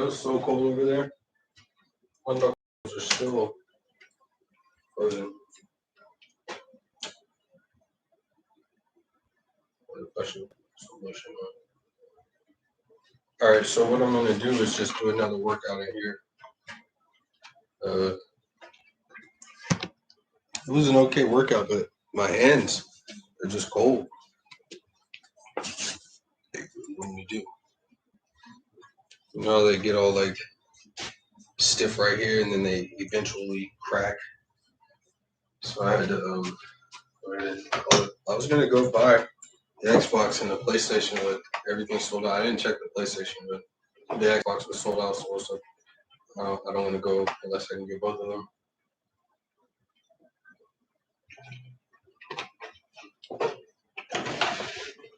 was so cold over there. My knuckles are still frozen. Alright, so what I'm gonna do is just do another workout in here. It was an okay workout, but my hands are just cold. When you do, you know, they get all like stiff right here, and then they eventually crack. So I had to I was gonna go buy the Xbox and the PlayStation, but everything sold out. I didn't check the PlayStation, but the Xbox was sold out, so I don't want to go unless I can get both of them.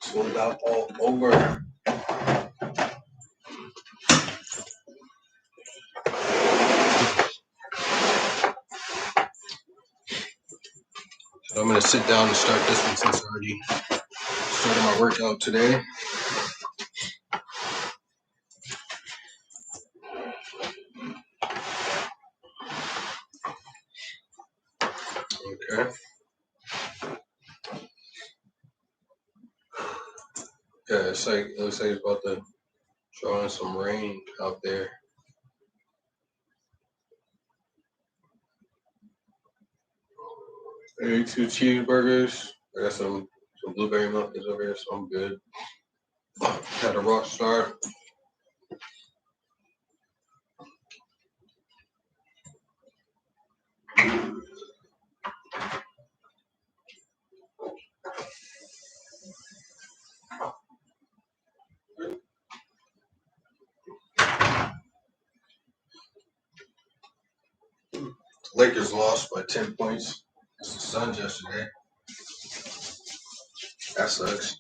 Sold out all over. So I'm gonna sit down and start this one since I already started my workout today. Okay. Yeah, it looks like it's about to draw in some rain out there. I ate 2 cheeseburgers. I got some blueberry muffins over here, so I'm good. Had a rock star. Lakers lost by 10 points against the Suns yesterday. That sucks.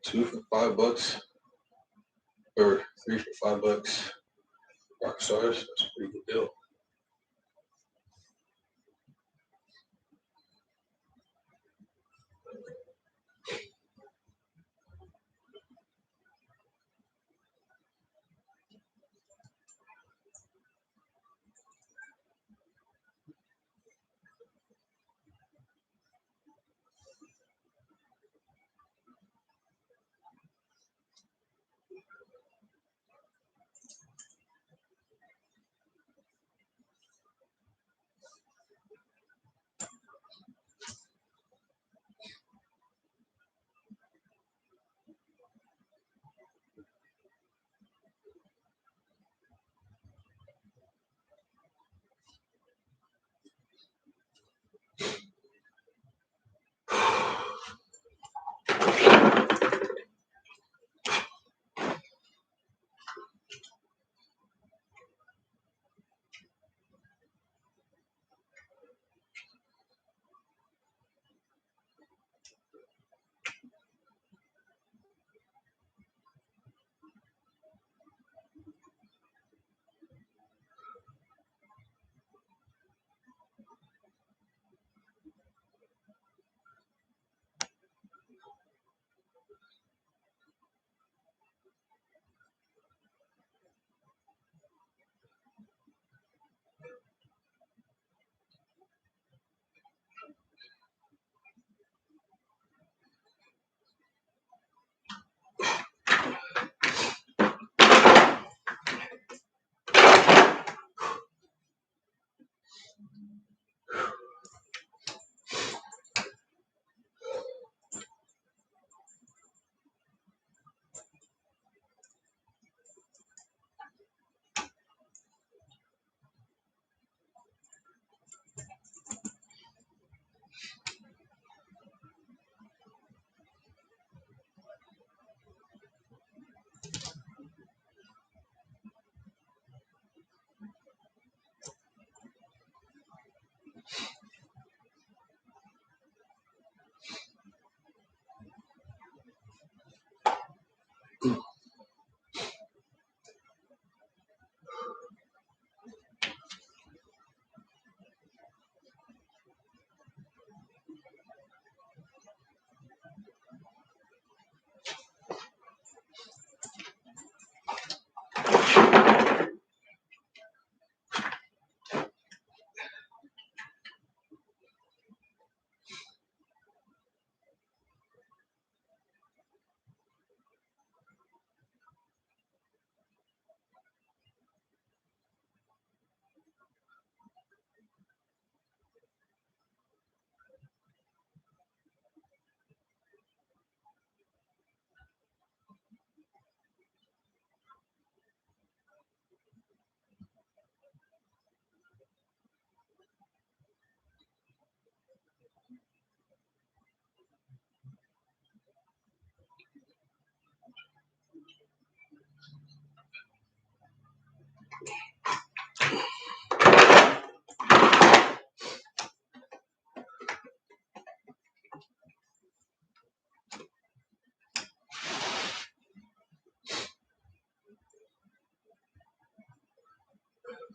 Two for $5, or three for $5. Rockstars, that's a pretty good deal.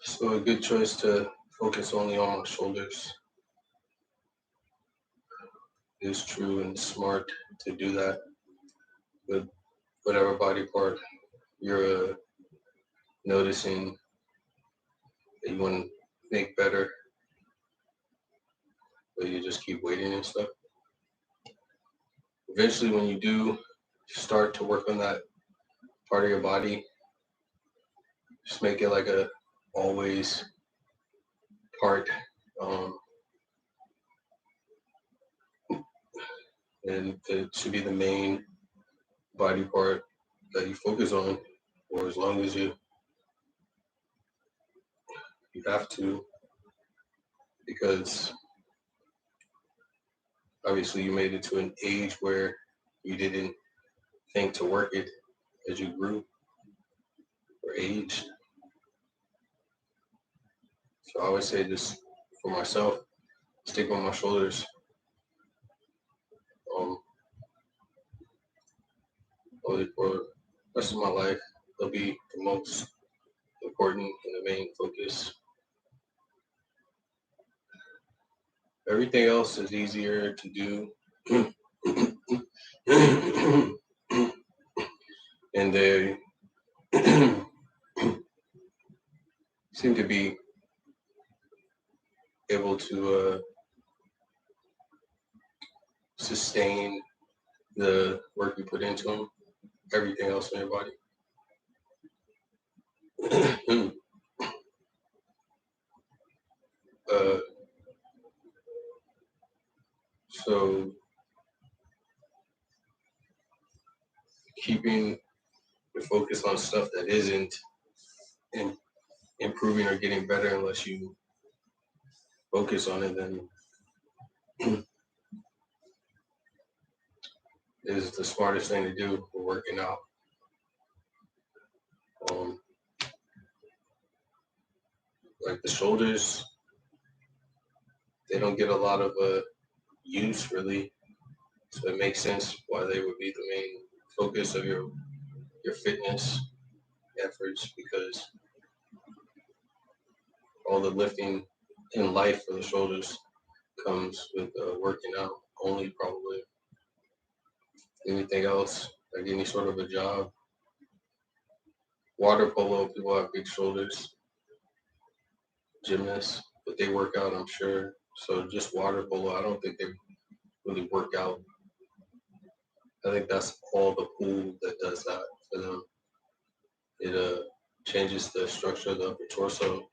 So a good choice to focus only on my shoulders. is true and smart to do that with whatever body part you're noticing that you want to make better, but you just keep waiting and stuff. Eventually, when you do start to work on that part of your body, just make it like a always part, um, and it should be the main body part that you focus on for as long as you have to, because obviously you made it to an age where you didn't think to work it as you grew or aged. So I always say this for myself, stick on my shoulders. Um, Only for the rest of my life, they'll be the most important and the main focus. Everything else is easier to do. And they seem to be able to sustain the work you put into them, everything else in your body. uh, so keeping your focus on stuff that isn't improving or getting better unless you focus on it, then is the smartest thing to do for working out. Um, like the shoulders, they don't get a lot of use really, so it makes sense why they would be the main focus of your fitness efforts, because all the lifting in life for the shoulders comes with working out only, probably. Anything else, like any sort of a job, water polo, people have big shoulders, gymnasts, but they work out, I'm sure. So just water polo, I don't think they really work out. I think that's all the pool that does that for them. It changes the structure of the upper torso.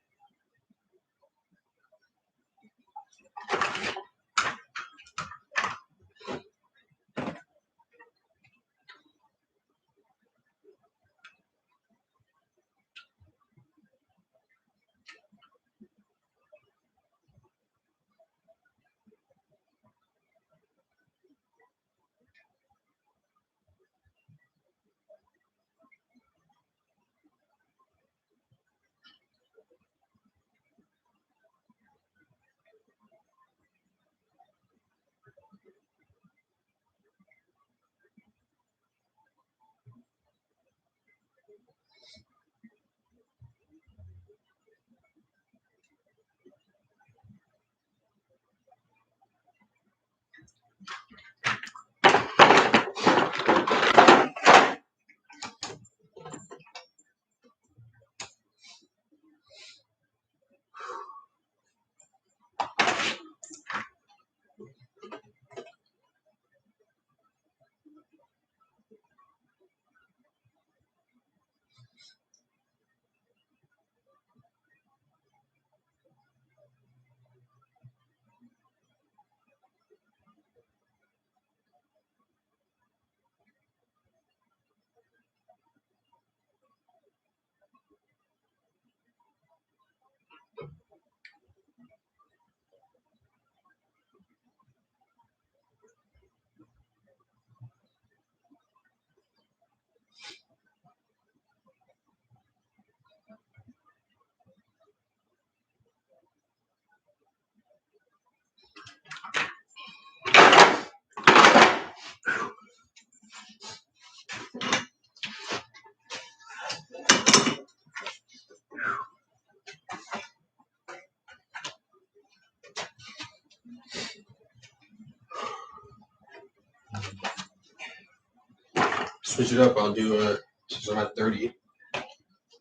switch it up. I'll do since I'm at 30,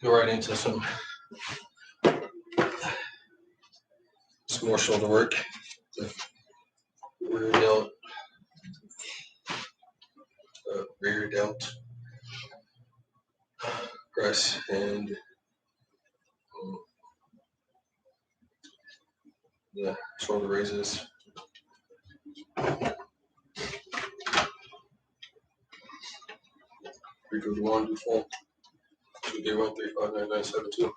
go right into some more shoulder work. The rear delt press and the shoulder raises. Rico, you want to do full? 231359972.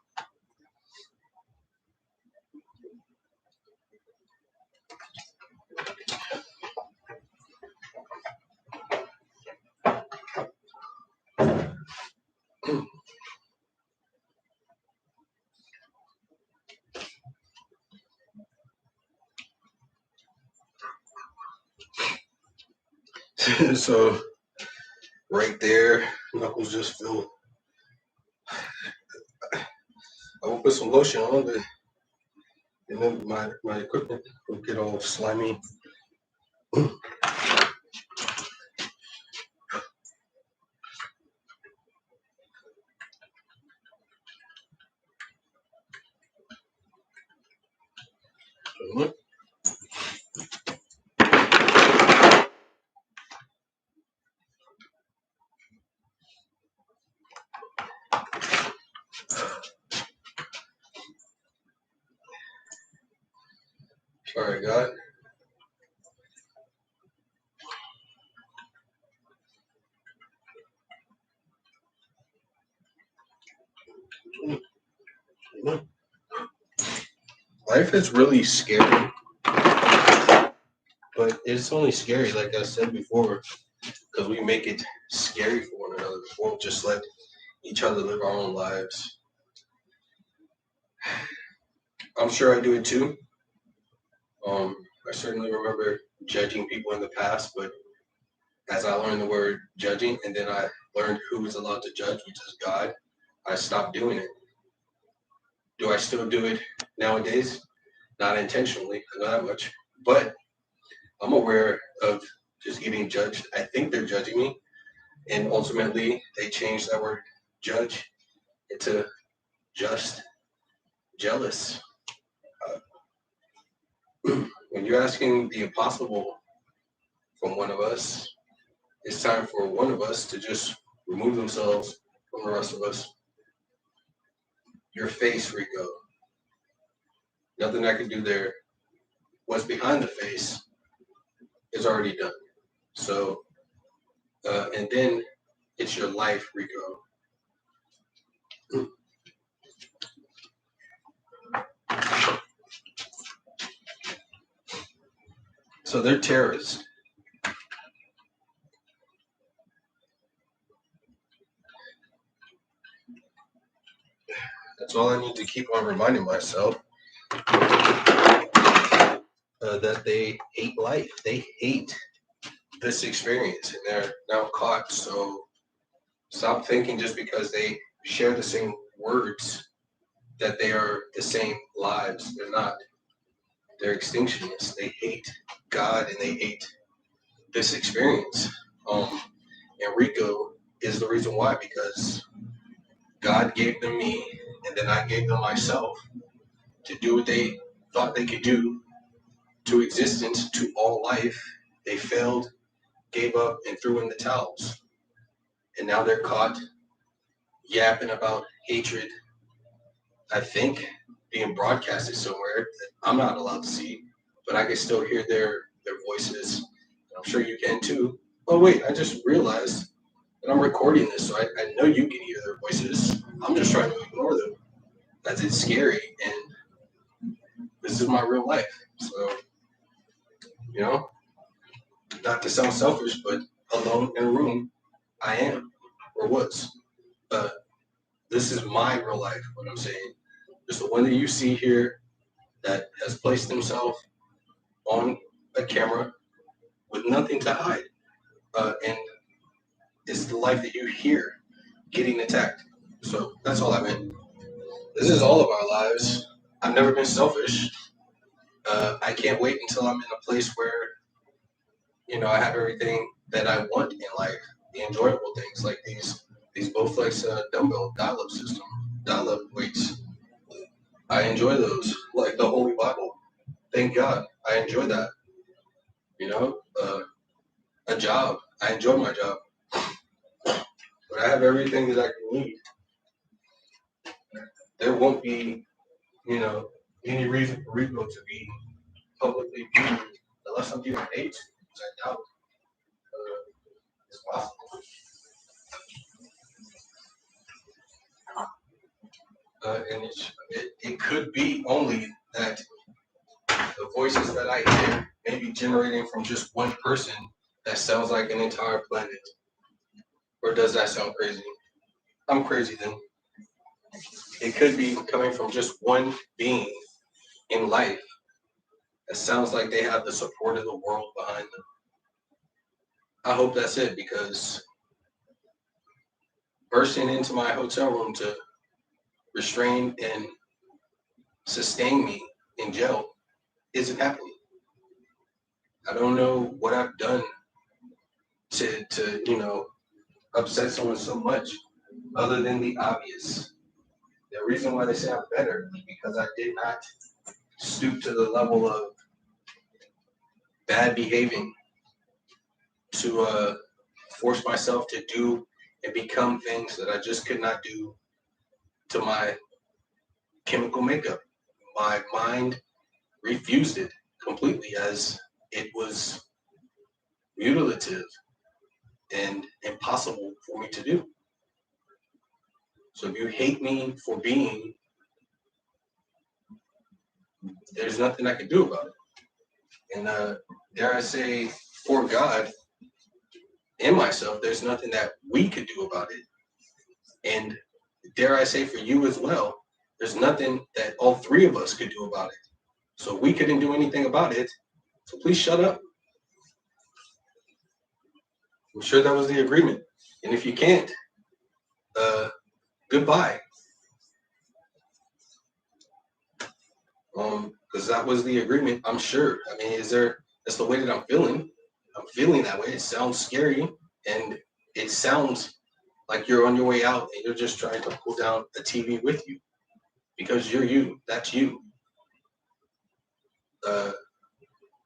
So right there, knuckles just feel. I will put some lotion on it, and then my equipment will get all slimy. Sorry, God. Life is really scary, but it's only scary, like I said before, because we make it scary for one another. We won't just let each other live our own lives. I'm sure I do it too. I certainly remember judging people in the past, but as I learned the word judging, and then I learned who was allowed to judge, which is God, I stopped doing it. Do I still do it nowadays? Not intentionally, I know that much, but I'm aware of just getting judged. I think they're judging me, and ultimately they changed that word judge into just jealous. When you're asking the impossible from one of us, it's time for one of us to just remove themselves from the rest of us. Your face, Rico. Nothing I can do there. What's behind the face is already done. So, and then it's your life, Rico. So they're terrorists. That's all I need to keep on reminding myself. That they hate life. They hate this experience, and they're now caught. So stop thinking just because they share the same words that they are the same lives. They're not. They're extinctionists. They hate God and they hate this experience. And Rico is the reason why, because God gave them me, and then I gave them myself to do what they thought they could do to existence, to all life. They failed, gave up, and threw in the towels. And now they're caught yapping about hatred, I think, being broadcasted somewhere that I'm not allowed to see, but I can still hear their voices. I'm sure you can too. Oh, wait, I just realized that I'm recording this, so I know you can hear their voices. I'm just trying to ignore them. That's it's scary, and this is my real life. So, you know, not to sound selfish, but alone in a room, I am or was. This is my real life, what I'm saying. Just the one that you see here that has placed himself on a camera with nothing to hide. And it's the life that you hear getting attacked. So that's all I meant. This is all of our lives. I've never been selfish. I can't wait until I'm in a place where, I have everything that I want in life. the enjoyable things like these Bowflex dumbbell dial-up system, dial-up weights. I enjoy those, like the Holy Bible. Thank God, I enjoy that. You know, a job. I enjoy my job, but I have everything that I can need. There won't be, you know, any reason for Rico to be publicly viewed unless I'm getting paid to, which I doubt is possible. And it could be only that the voices that I hear may be generating from just one person that sounds like an entire planet. Or does that sound crazy? I'm crazy then. It could be coming from just one being in life that sounds like they have the support of the world behind them. I hope that's it, because bursting into my hotel room to restrain and sustain me in jail isn't happening. I don't know what I've done to upset someone so much other than the obvious. The reason why they say I'm better is because I did not stoop to the level of bad behaving to force myself to do and become things that I just could not do to my chemical makeup. My mind refused it completely, as it was mutilative and impossible for me to do. So if you hate me for being, there's nothing I can do about it. And dare I say, for God and myself, there's nothing that we could do about it. And dare I say, for you as well, there's nothing that all three of us could do about it. So we couldn't do anything about it. So please shut up. I'm sure that was the agreement. And if you can't, goodbye. Because that was the agreement, I'm sure. I mean, that's the way that I'm feeling. I'm feeling that way. It sounds scary, and it sounds like you're on your way out and you're just trying to pull down a TV with you because you're you. That's you.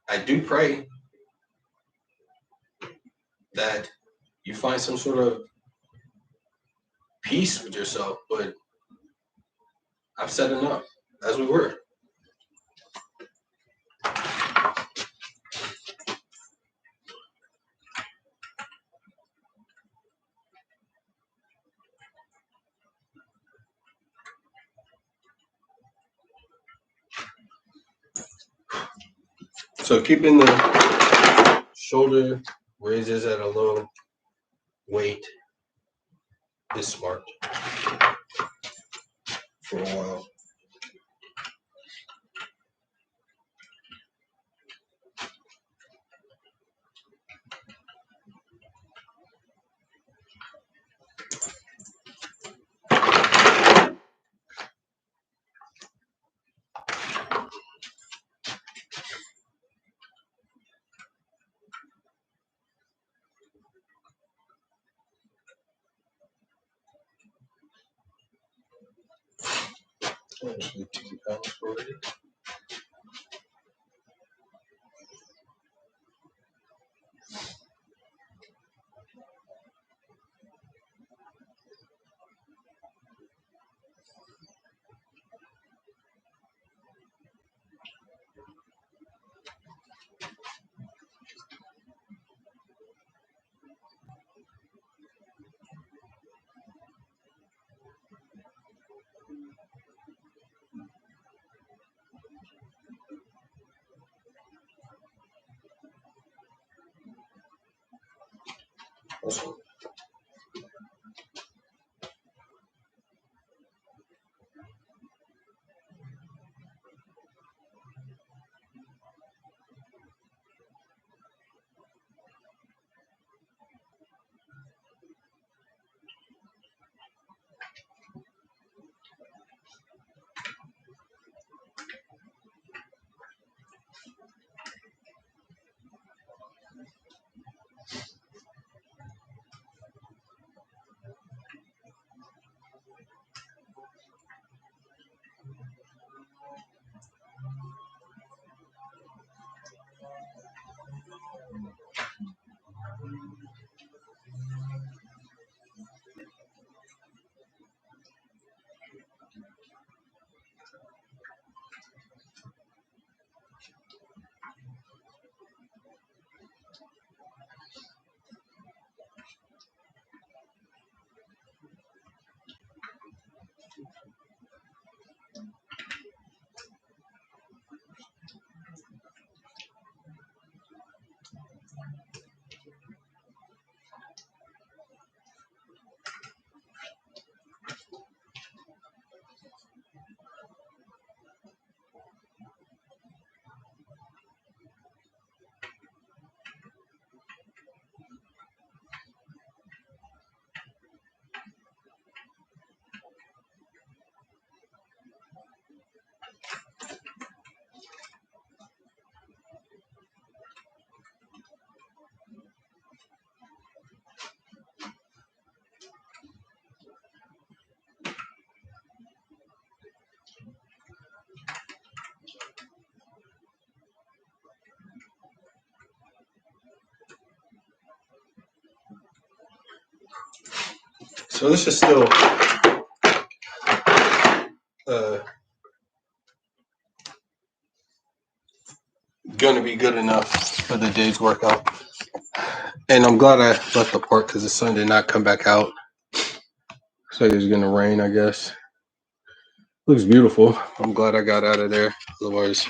I do pray that you find some sort of peace with yourself, but I've said enough, as we were. So keeping the shoulder raises at a low weight is smart for a while. Actually, 2 pounds already. Awesome. So this is still going to be good enough for the day's workout. And I'm glad I left the park because the sun did not come back out. Looks like it's going to rain, I guess. Looks beautiful. I'm glad I got out of there. Otherwise,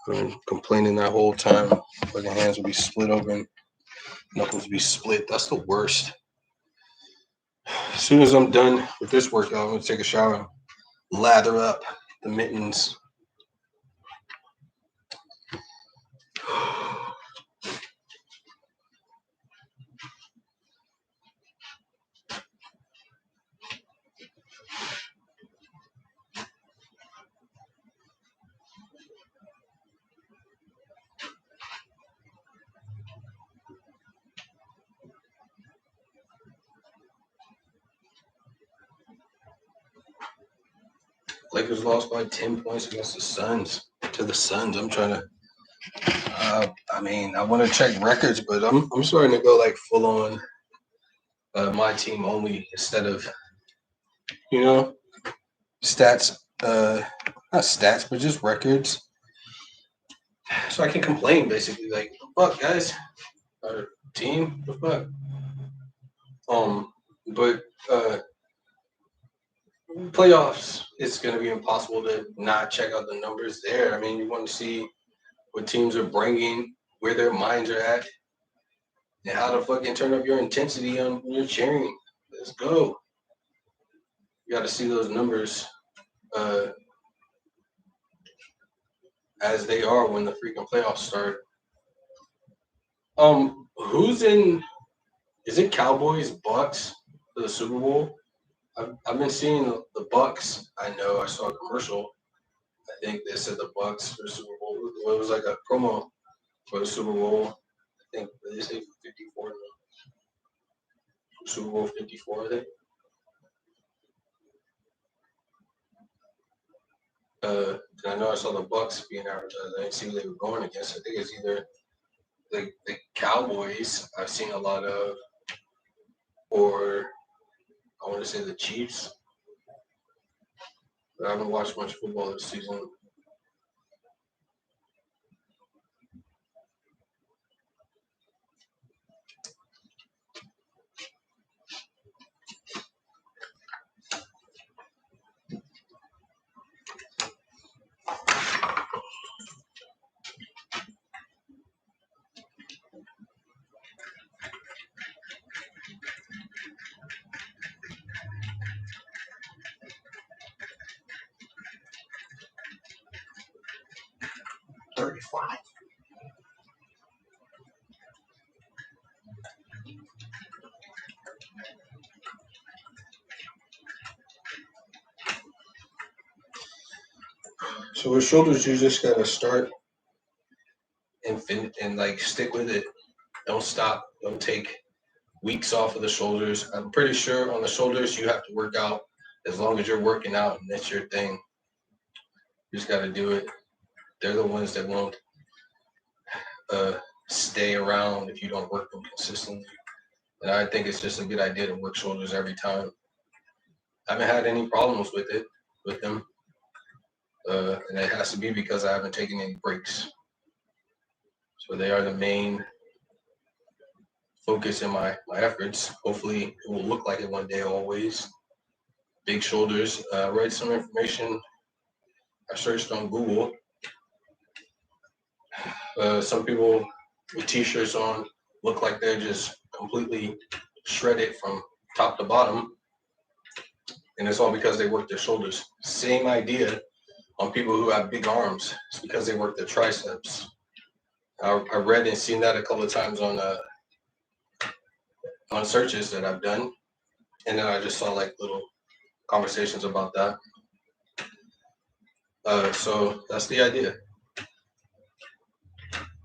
I've been complaining that whole time. Like my hands would be split open, knuckles would be split. That's the worst. As soon as I'm done with this workout, I'm going to take a shower, lather up the mittens. Lakers lost by 10 points against the Suns. To the Suns, I'm trying to. I want to check records, but I'm starting to go like full on my team only instead of stats. Not stats, but just records. So I can complain basically, like, what the fuck, guys, our team, what the fuck. But playoffs, it's gonna be impossible to not check out the numbers there. I mean, you want to see what teams are bringing, where their minds are at, and how to fucking turn up your intensity on when you're cheering. Let's go. You got to see those numbers as they are when the freaking playoffs start. Who's in? Is it Cowboys Bucks for the Super Bowl? I've been seeing the Bucks. I know I saw a commercial. I think they said the Bucks for the Super Bowl. It was like a promo for the Super Bowl. I think they say 54. Super Bowl 54, I think. I know I saw the Bucks being advertised. I didn't see who they were going against. I think it's either the Cowboys I've seen a lot of, or I want to say the Chiefs. But I haven't watched much football this season. So with shoulders, you just gotta start and like stick with it. Don't stop. Don't take weeks off of the shoulders. I'm pretty sure on the shoulders you have to work out as long as you're working out and that's your thing. You just gotta do it. They're the ones that won't stay around if you don't work them consistently. And I think it's just a good idea to work shoulders every time. I haven't had any problems with them. And it has to be because I haven't taken any breaks. So they are the main focus in my efforts. Hopefully it will look like it one day always. Big shoulders. I read some information. I searched on Google. Some people with t-shirts on look like they're just completely shredded from top to bottom. And it's all because they work their shoulders. Same idea on people who have big arms. It's because they work their triceps. I read and seen that a couple of times on searches that I've done, and then I just saw like little conversations about that. So that's the idea.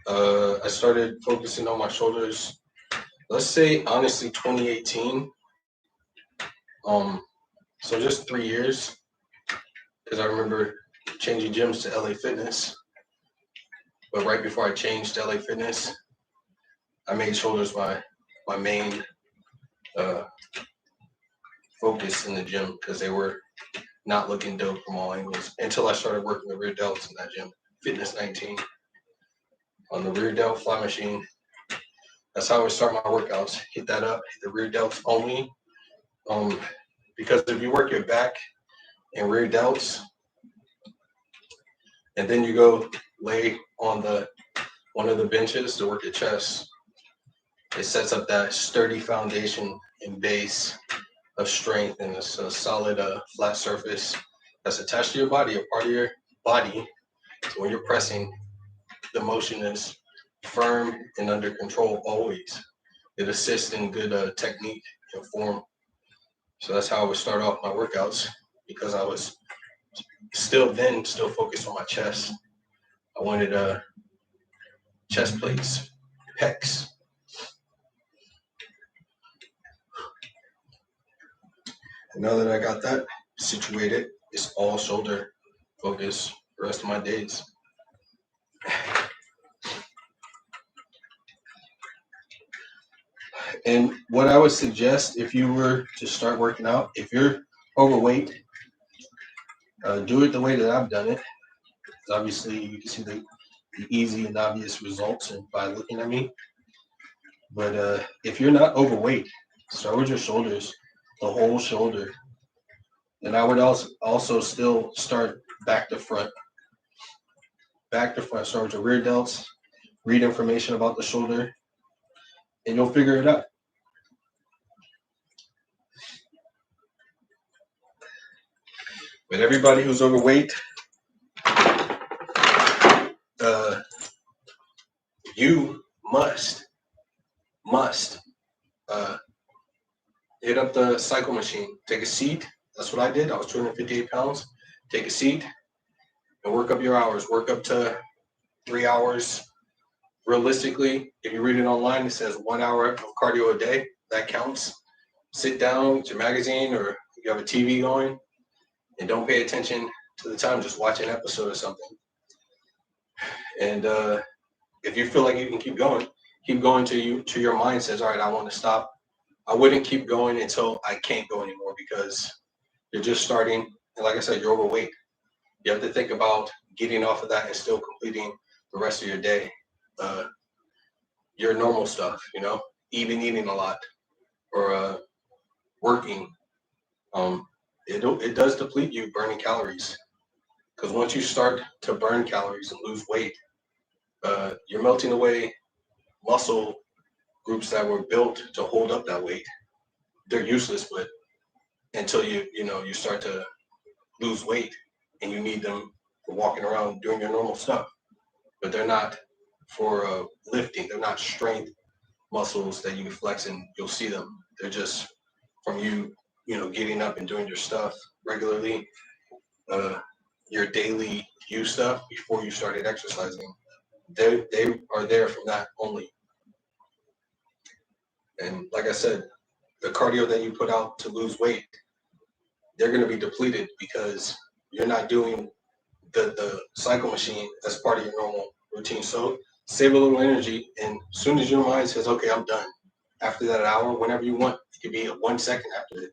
I started focusing on my shoulders. Let's say honestly, 2018. So just 3 years, because I remember changing gyms to LA Fitness. But right before I changed to LA Fitness, I made shoulders my main focus in the gym because they were not looking dope from all angles until I started working the rear delts in that gym, Fitness 19, on the rear delt fly machine. That's how I would start my workouts. Hit that up, hit the rear delts only. Because if you work your back and rear delts, and then you go lay on one of the benches to work your chest, it sets up that sturdy foundation and base of strength, and it's a solid flat surface that's attached to your body, a part of your body. So when you're pressing, the motion is firm and under control always. It assists in good technique and form. So that's how I would start off my workouts, because I was still focused on my chest. I wanted chest plates, pecs. And now that I got that situated, it's all shoulder focus the rest of my days. And what I would suggest, if you were to start working out, if you're overweight, do it the way that I've done it. Because obviously you can see the easy and obvious results by looking at me. But if you're not overweight, start with your shoulders, the whole shoulder. And I would also still start back to front. Back to front, start with your rear delts, read information about the shoulder, and you'll figure it out. But everybody who's overweight, you must hit up the cycle machine. Take a seat. That's what I did. I was 258 pounds. Take a seat and work up your hours. Work up to 3 hours. Realistically, if you read it online, it says 1 hour of cardio a day. That counts. Sit down with your magazine, or you have a TV going, and don't pay attention to the time. Just watch an episode or something. And if you feel like you can keep going till your mind says, all right, I want to stop. I wouldn't keep going until I can't go anymore, because you're just starting. And like I said, you're overweight. You have to think about getting off of that and still completing the rest of your day. Your normal stuff, even eating a lot, or working. It does deplete you, burning calories. Because once you start to burn calories and lose weight, you're melting away muscle groups that were built to hold up that weight. They're useless, but until you start to lose weight, and you need them for walking around doing your normal stuff. But they're not for lifting. They're not strength muscles that you can flex and you'll see them. They're just from you getting up and doing your stuff regularly, your daily use stuff before you started exercising. They are there from that only. And like I said, the cardio that you put out to lose weight, they're going to be depleted because you're not doing the cycle machine as part of your normal routine. So save a little energy, and as soon as your mind says, okay, I'm done, after that hour, whenever you want, it could be 1 second after it.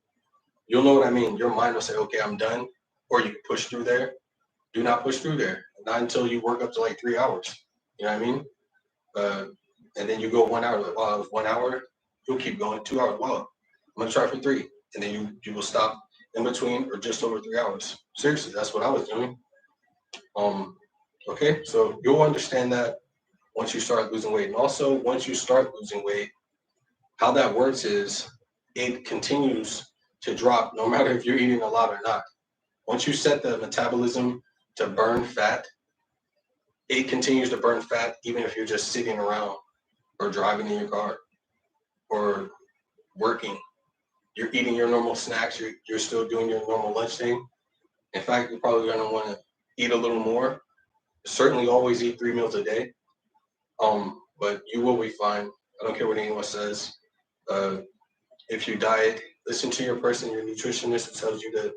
You'll know what I mean. Your mind will say, okay, I'm done, or you can push through there. Do not push through there. Not until you work up to like 3 hours. You know what I mean? And then you go 1 hour, like, wow, it was 1 hour. You'll keep going 2 hours. Wow, I'm gonna try for 3. And then you will stop in between or just over 3 hours. Seriously, that's what I was doing. Okay, so you'll understand that once you start losing weight. And also, once you start losing weight, how that works is it continues to drop no matter if you're eating a lot or not. Once you set the metabolism to burn fat, it continues to burn fat even if you're just sitting around or driving in your car or working. You're eating your normal snacks. You're still doing your normal lunch thing. In fact, you're probably going to want to eat a little more. Certainly always eat 3 meals a day. But you will be fine. I don't care what anyone says. If you diet, listen to your person, your nutritionist, who tells you to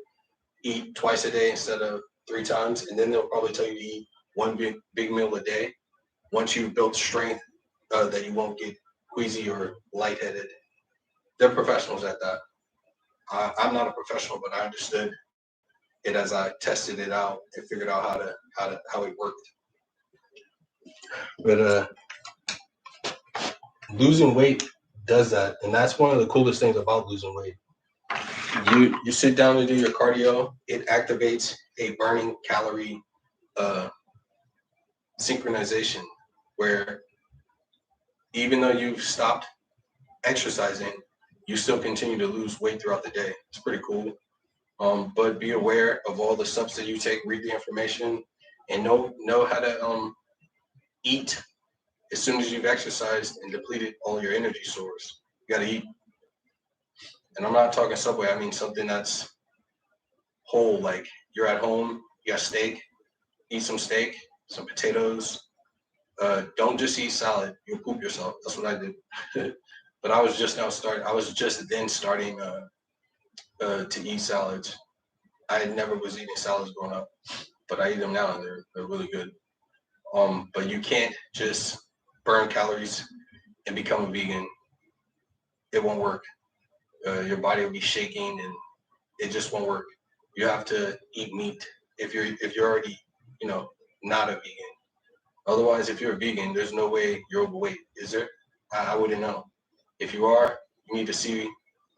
eat twice a day instead of 3 times, and then they'll probably tell you to eat 1 big meal a day. Once you've built strength, that you won't get queasy or lightheaded. They're professionals at that. I'm not a professional, but I understood it as I tested it out and figured out how it worked. But losing weight does that, and that's one of the coolest things about losing weight. You sit down to do your cardio, it activates a burning calorie synchronization where even though you've stopped exercising, you still continue to lose weight throughout the day. It's pretty cool. But be aware of all the steps that you take, read the information, and know how to eat as soon as you've exercised and depleted all your energy source. You gotta eat. And I'm not talking Subway, I mean something that's whole, like you're at home, you got steak, eat some steak, some potatoes. Don't just eat salad, you'll poop yourself. That's what I did. But I was just then starting to eat salads. I never was eating salads growing up, but I eat them now and they're really good. But you can't just burn calories and become a vegan. It won't work. Your body will be shaking and it just won't work. You have to eat meat if you're already, not a vegan. Otherwise, if you're a vegan, there's no way you're overweight, is there? I wouldn't know. If you are, you need to see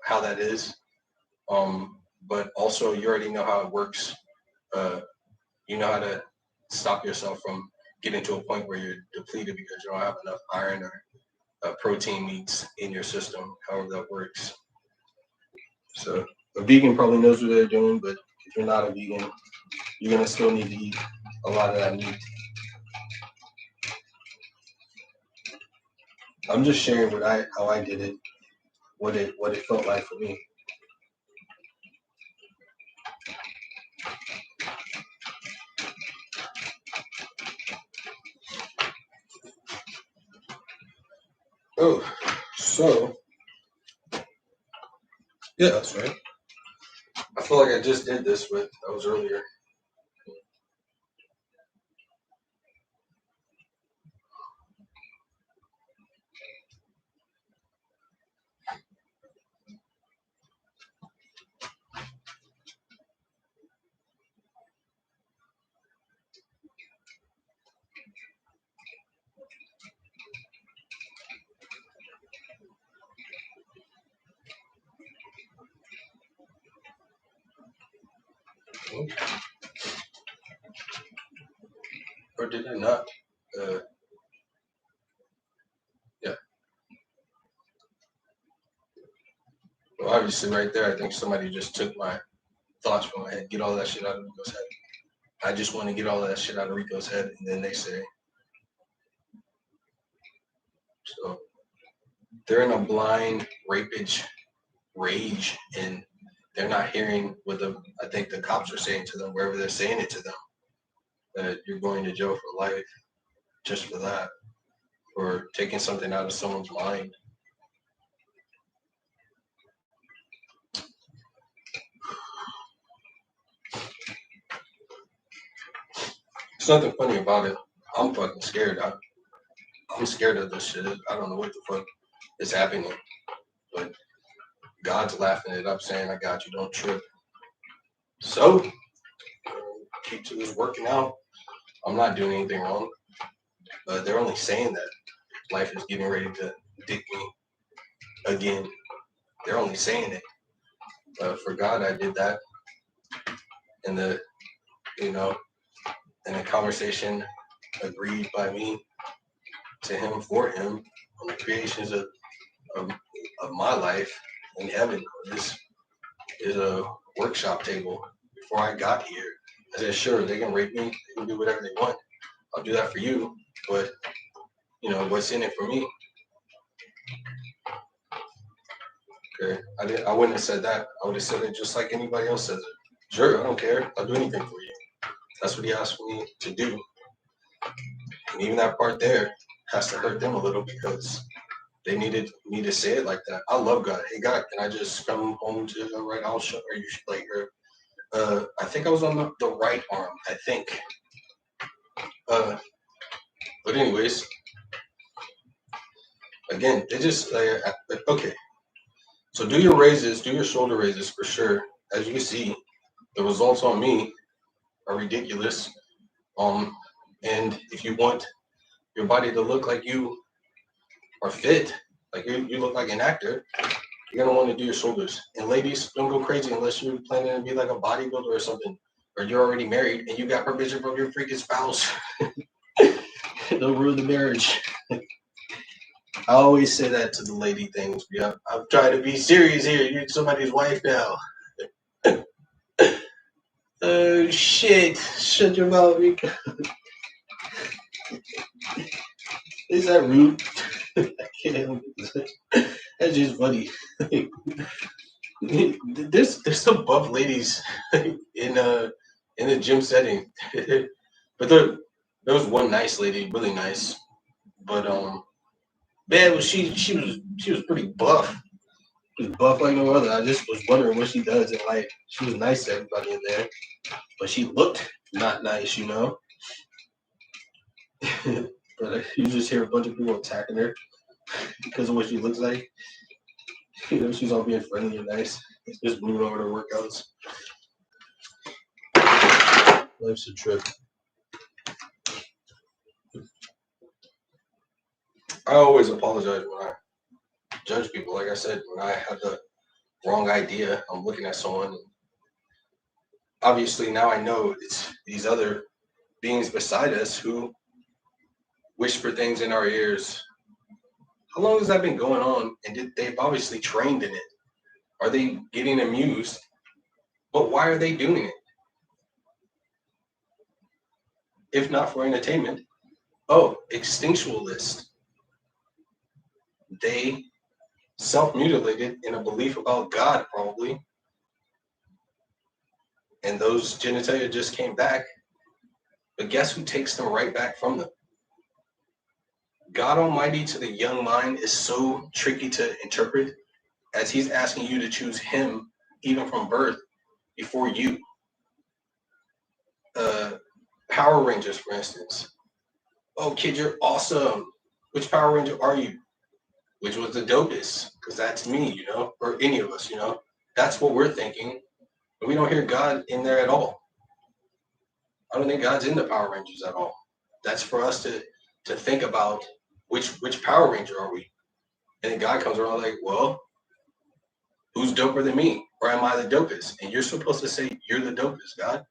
how that is. But also, you already know how it works. You know how to stop yourself from getting to a point where you're depleted because you don't have enough iron or protein meats in your system, however that works. So a vegan probably knows what they're doing, but if you're not a vegan, you're gonna still need to eat a lot of that meat. I'm just sharing how I did it, what it felt like for me. Oh, so yeah, that's right. I feel like I just did this, but that was earlier. Or did I not? Yeah. Well, obviously, right there, I think somebody just took my thoughts from my head. Get all that shit out of Rico's head. I just want to get all that shit out of Rico's head, and then they say, so they're in a blind rapage rage, and they're not hearing what I think the cops are saying to them, wherever they're saying it to them, that you're going to jail for life just for that, for taking something out of someone's mind. There's nothing funny about it. I'm fucking scared. I'm scared of this shit. I don't know what the fuck is happening, but God's laughing it up, saying, "I got you. Don't trip." So keep to this working out. I'm not doing anything wrong. They're only saying that life is getting ready to dick me again. They're only saying it. For God, I did that. And in a conversation agreed by me to him for him on the creations of my life in heaven. This is a workshop table. Before I got here, I said, sure, they can rape me. They can do whatever they want. I'll do that for you. But, what's in it for me? Okay. I wouldn't have said that. I would have said it just like anybody else says it. Sure, I don't care. I'll do anything for you. That's what he asked me to do. And even that part there has to hurt them a little because they needed me to say it like that. I love God. Hey God, can I just come home to the right? I'll show her. You should like her. I think I was on the right arm. I think. But anyways, again, they just okay. So do your raises, do your shoulder raises for sure. As you can see, the results on me are ridiculous. And if you want your body to look like you are fit, like you look like an actor, you're gonna want to do your shoulders. And ladies, don't go crazy unless you're planning to be like a bodybuilder or something, or you're already married and you got permission from your freaking spouse. Don't ruin the marriage. I always say that to the lady things. Yeah, I'm trying to be serious here. You're somebody's wife now. Oh shit! Shut your mouth, Mika. Is that rude? I can't help it. That's just funny. There's some buff ladies in the gym setting, but there was one nice lady, really nice. But man, she was pretty buff. She was buff like no other. I just was wondering what she does in life. She was nice to everybody in there, but she looked not nice, you know. But you just hear a bunch of people attacking her because of what she looks like. You know, she's all being friendly and nice. Just moving over to workouts. Life's a trip. I always apologize when I judge people. Like I said, when I have the wrong idea, I'm looking at someone. Obviously, now I know it's these other beings beside us who wish for things in our ears. How long has that been going on? And they've obviously trained in it. Are they getting amused? But why are they doing it? If not for entertainment. Oh, extinctualist. They self-mutilated in a belief about God, probably. And those genitalia just came back. But guess who takes them right back from them? God Almighty to the young mind is so tricky to interpret, as he's asking you to choose him even from birth before you. Power Rangers, for instance. Oh, kid, you're awesome. Which Power Ranger are you? Which was the dopest? Because that's me, you know, or any of us, you know. That's what we're thinking. But we don't hear God in there at all. I don't think God's in the Power Rangers at all. That's for us to think about which Power Ranger are we? And then God comes around like, well, who's doper than me? Or am I the dopest? And you're supposed to say you're the dopest, God.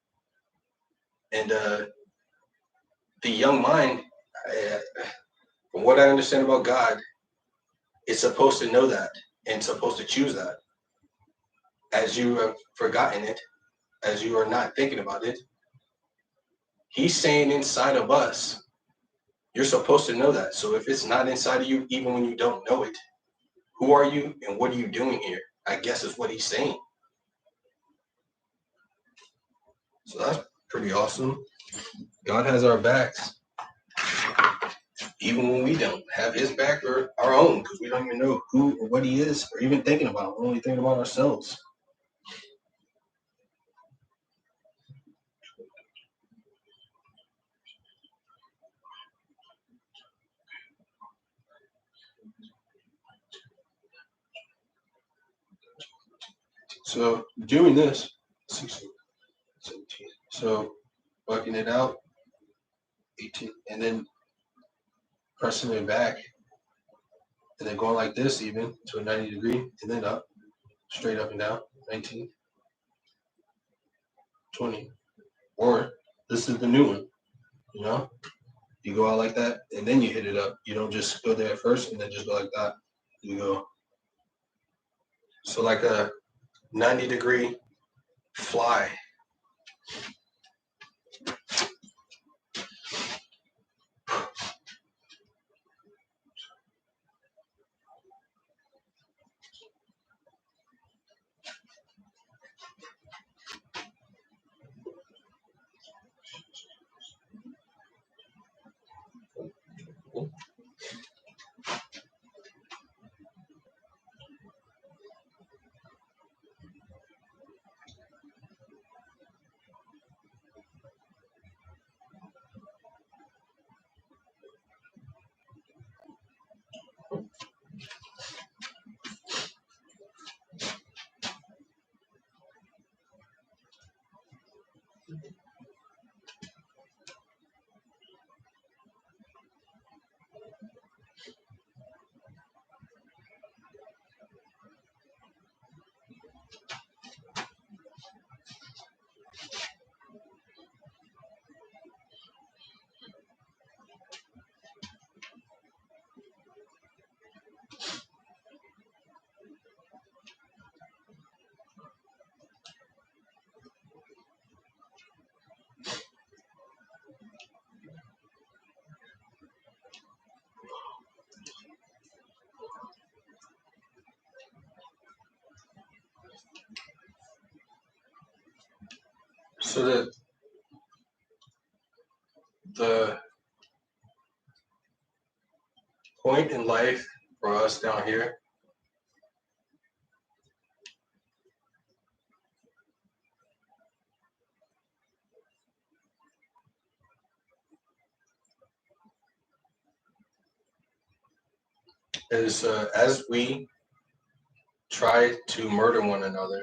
And the young mind, from what I understand about God, is supposed to know that and supposed to choose that. As you have forgotten it, as you are not thinking about it, he's saying inside of us, you're supposed to know that. So if it's not inside of you, even when you don't know it, who are you and what are you doing here? I guess is what he's saying. So that's pretty awesome. God has our backs, even when we don't have his back or our own, because we don't even know who or what he is or even thinking about. We're only thinking about ourselves. So doing this, 16, 17. So bucking it out, 18, and then pressing it back, and then going like this even to a 90 degree, and then up, straight up and down, 19, 20. Or this is the new one, you know? You go out like that, and then you hit it up. You don't just go there at first and then just go like that. You go. So like a 90 degree fly. So the point in life for us down here is as we try to murder one another,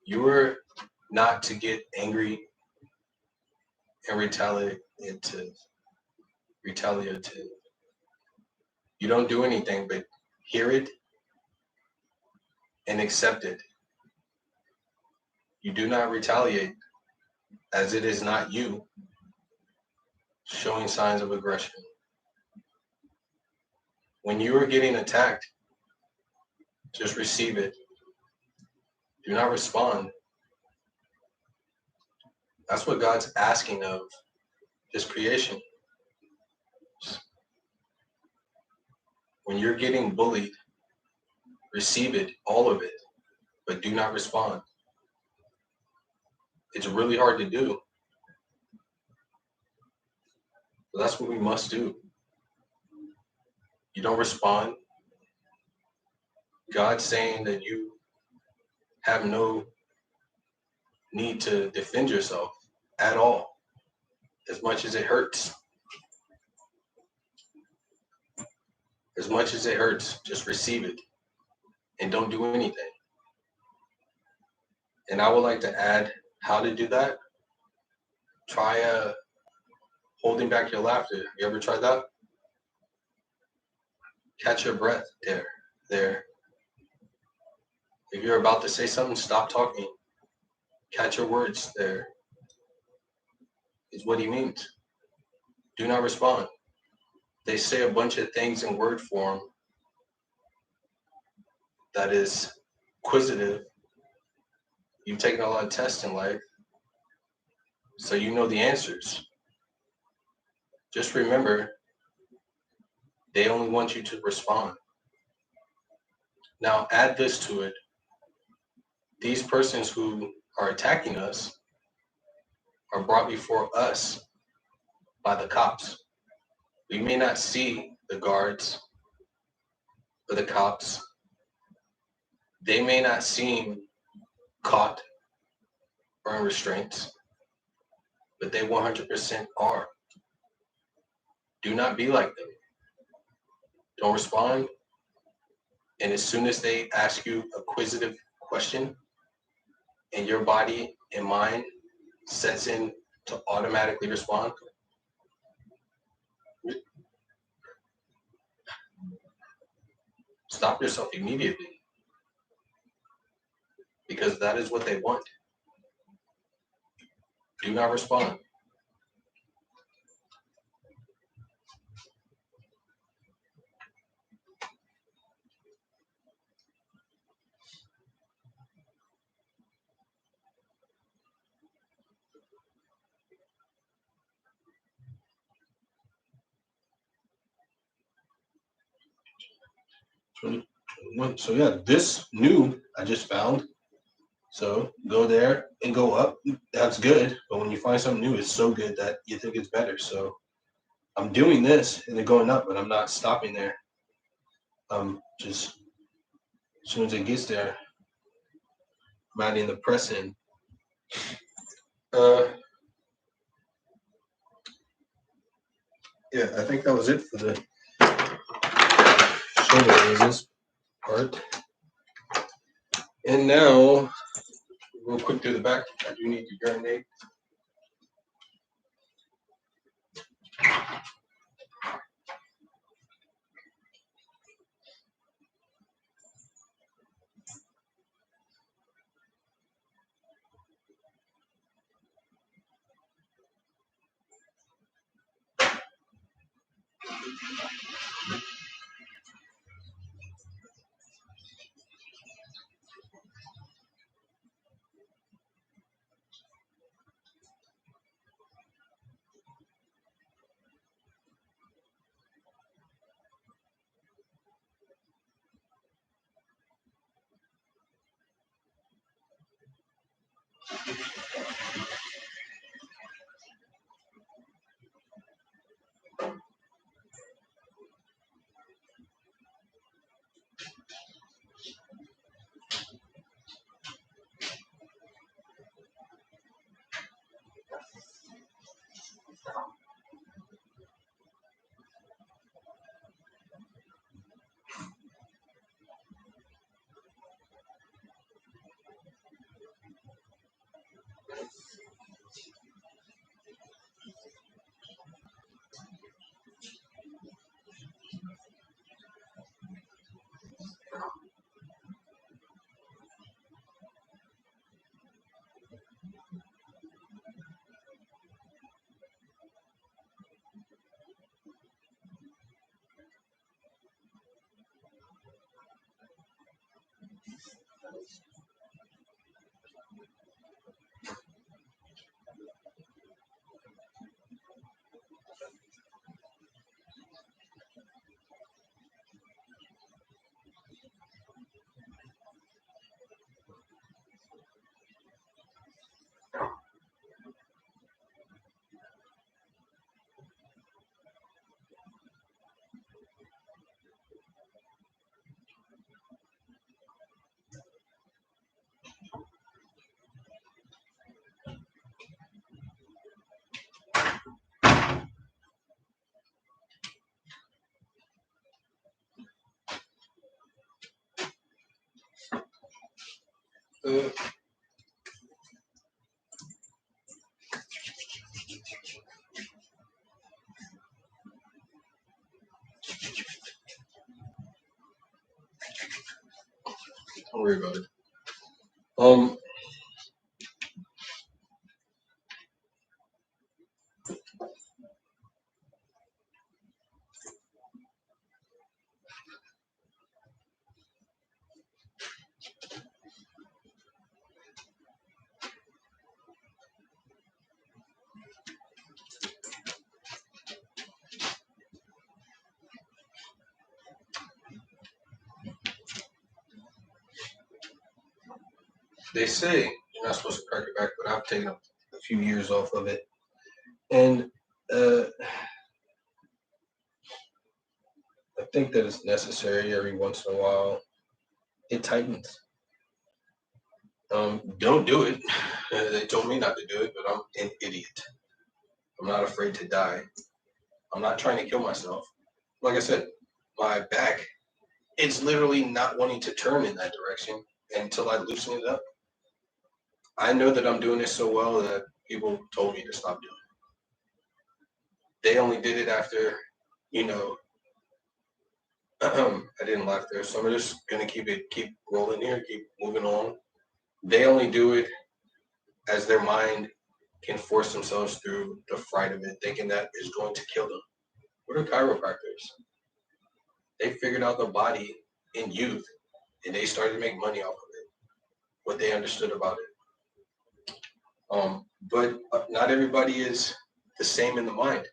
you are not to get angry and retaliative. You don't do anything but hear it and accept it. You do not retaliate, as it is not you showing signs of aggression. When you are getting attacked, just receive it. Do not respond. That's what God's asking of His creation. When you're getting bullied, receive it, all of it, but do not respond. It's really hard to do, but that's what we must do. You don't respond. God's saying that you have no need to defend yourself at all, as much as it hurts. As much as it hurts, just receive it and don't do anything. And I would like to add how to do that. Try holding back your laughter. You ever tried that? Catch your breath there. If you're about to say something, stop talking. Catch your words there. Is what he means. Do not respond. They say a bunch of things in word form that is inquisitive. You've taken a lot of tests in life, so you know the answers. Just remember, they only want you to respond. Now add this to it. These persons who are attacking us are brought before us by the cops. We may not see the guards or the cops. They may not seem caught or in restraints, but they 100% are. Do not be like them. Don't respond. And as soon as they ask you a quizzitive question and your body and mind sets in to automatically respond, stop yourself immediately, because that is what they want. Do not respond. So yeah, this new I just found. So go there and go up. That's good. But when you find something new, it's so good that you think it's better. So I'm doing this and then going up, but I'm not stopping there. Just as soon as it gets there, I'm adding the press in. Yeah, I think that was it for the shoulder raises part. And now real quick through the back. I do need to urinate. Don't worry about it. They say you're not supposed to crack your back, but I've taken a few years off of it, and uh, I think that it's necessary every once in a while. It tightens. Don't do it. They told me not to do it, but I'm an idiot. I'm not afraid to die. I'm not trying to kill myself. Like I said, my back, it's literally not wanting to turn in that direction until I loosen it up. I know that I'm doing this so well that people told me to stop doing it. They only did it after, you know, I didn't laugh there, so I'm just gonna keep rolling here, keep moving on. They only do it as their mind can force themselves through the fright of it, thinking that is going to kill them. What are chiropractors? They figured out the body in youth, and they started to make money off of it. What they understood about it. But not everybody is the same in the mind,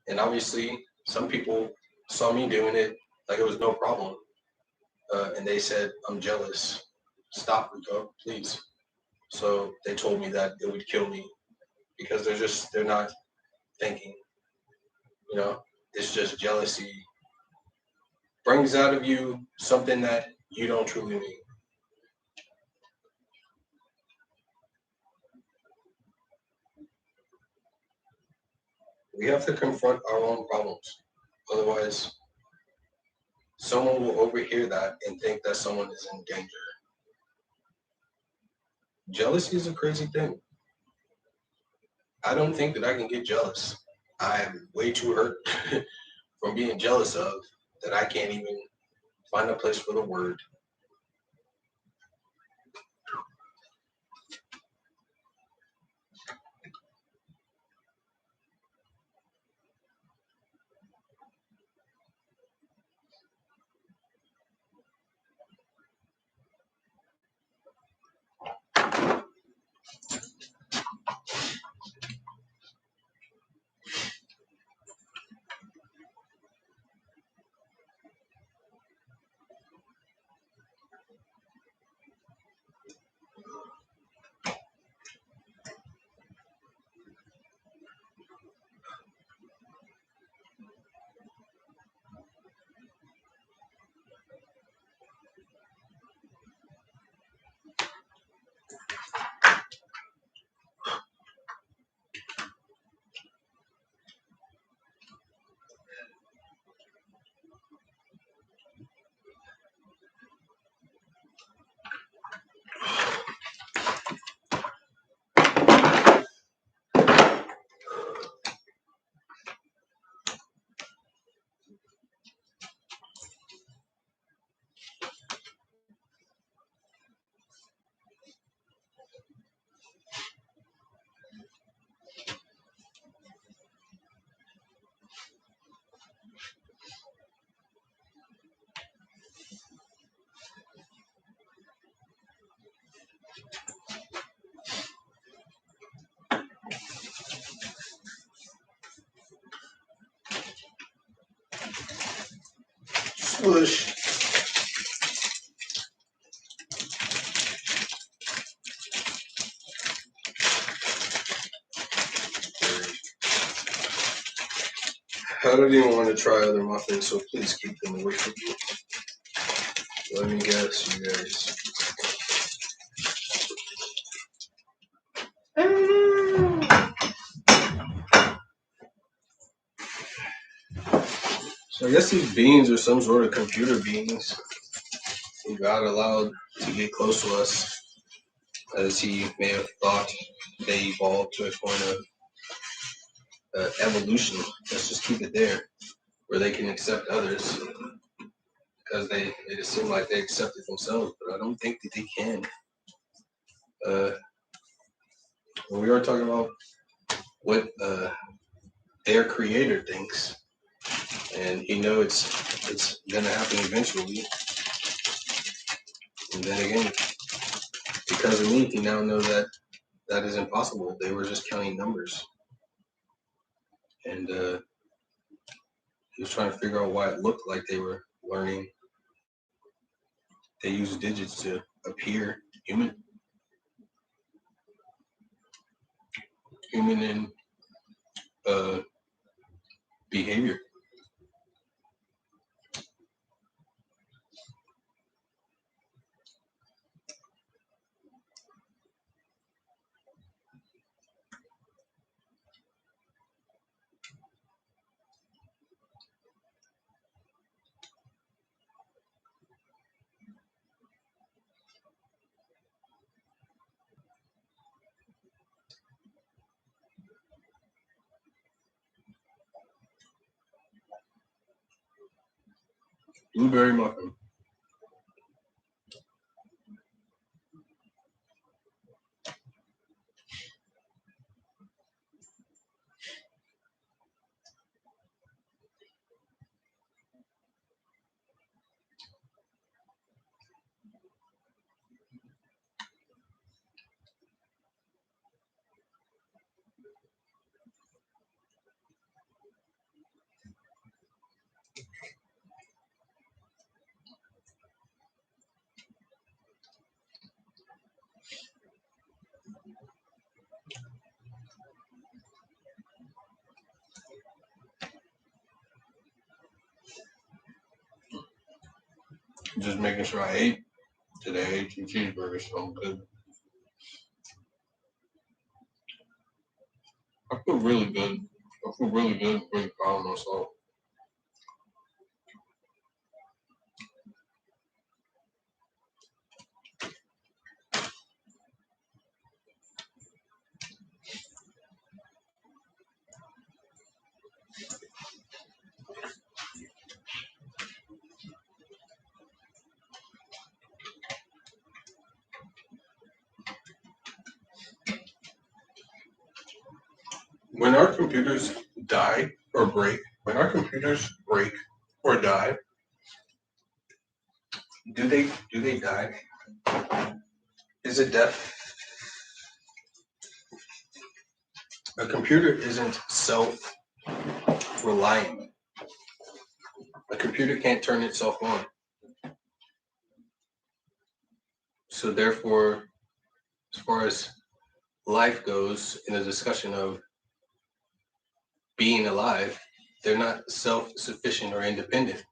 and obviously, some people saw me doing it like it was no problem, and they said, "I'm jealous. Stop, Rico, please." So they told me that it would kill me because they're not thinking. You know, it's just jealousy brings out of you something that you don't truly need. We have to confront our own problems. Otherwise, someone will overhear that and think that someone is in danger. Jealousy is a crazy thing. I don't think that I can get jealous. I'm way too hurt from being jealous of that I can't even find a place for the word. Smush. I don't even want to try other muffins, so please keep them away from me. Let me guess, you guys. So I guess these beings are some sort of computer beings who God allowed to get close to us, as He may have thought they evolved to a point of evolution. Let's just keep it there, where they can accept others, because they just seem like they accept it themselves. But I don't think that they can. When we are talking about what their creator thinks, and He knows it's gonna happen eventually. And then again, because of me, He now knows that that is impossible. They were just counting numbers, and He was trying to figure out why it looked like they were learning. They used digits to appear human, in behavior. Blueberry muffin. Just making sure I ate today. I ate 2 cheeseburgers, so I'm good. I feel really good. I feel really good. Really proud of myself. When our computers die or break, when our computers break or die, do they die? Is it death? A computer isn't self-reliant. A computer can't turn itself on. So therefore, as far as life goes, in a discussion of being alive, they're not self-sufficient or independent.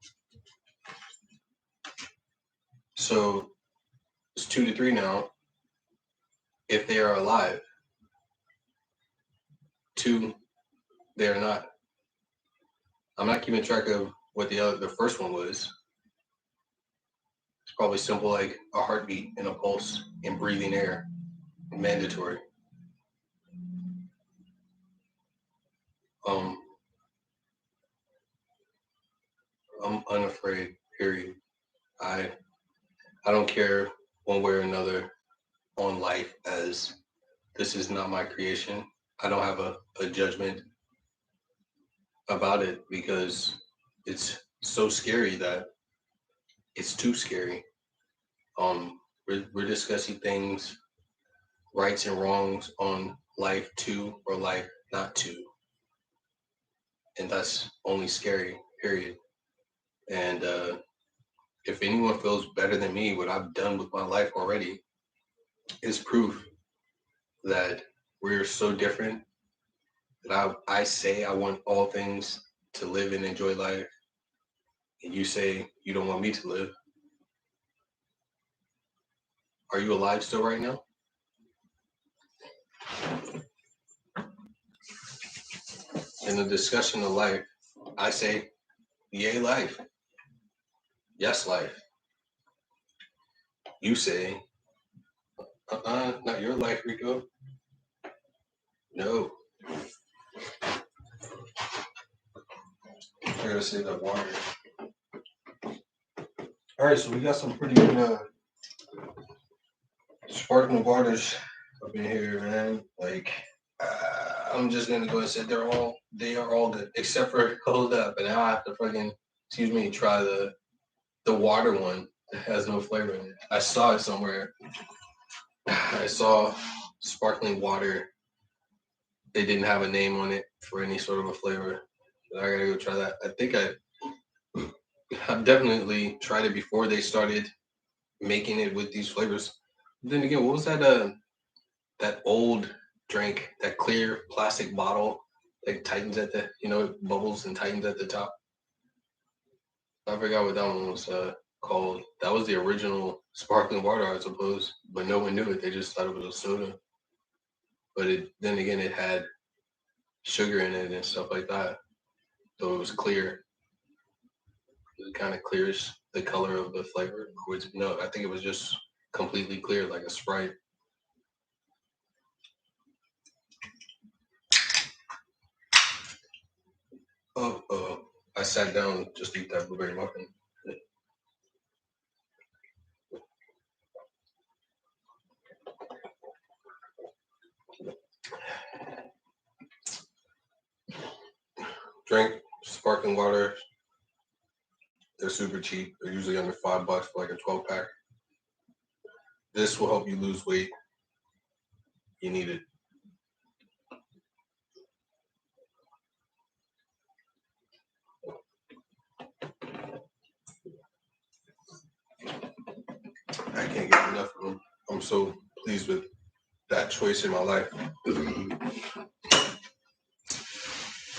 So it's 2 to 3 now. If they are alive, 2, they are not. I'm not keeping track of what the first one was. It's probably simple like a heartbeat and a pulse and breathing air, mandatory. I'm unafraid. Period. I don't care one way or another on life, as this is not my creation. I don't have a judgment about it because it's so scary that it's too scary. We're discussing things, rights and wrongs on life to or life not to, and that's only scary. Period. And if anyone feels better than me, what I've done with my life already is proof that we're so different. That I say I want all things to live and enjoy life, and you say you don't want me to live. Are you alive still right now? In the discussion of life, I say, yay, life. Yes, life. You say, not your life, Rico. No. I gotta save that water. All right, so we got some pretty good sparkling waters up in here, man. Like, I'm just gonna go and say they are all good, except for hold up, and now I have to fucking, excuse me, try the water one that has no flavor in it. I saw it somewhere. I saw sparkling water. They didn't have a name on it for any sort of a flavor. So I gotta go try that. I think I've definitely tried it before they started making it with these flavors. Then again, what was that old drink, that clear plastic bottle that tightens at the, it bubbles and tightens at the top? I forgot what that one was called. That was the original sparkling water, I suppose, but no one knew it. They just thought it was a soda. But then again, it had sugar in it and stuff like that, so it was clear. It kind of clears the color of the flavor. Which, no, I think it was just completely clear, like a Sprite. Oh, I sat down just to eat that blueberry muffin. Drink sparkling water. They're super cheap. They're usually under $5 for like a 12-pack. This will help you lose weight. You need it. I can't get enough of them. I'm so pleased with that choice in my life.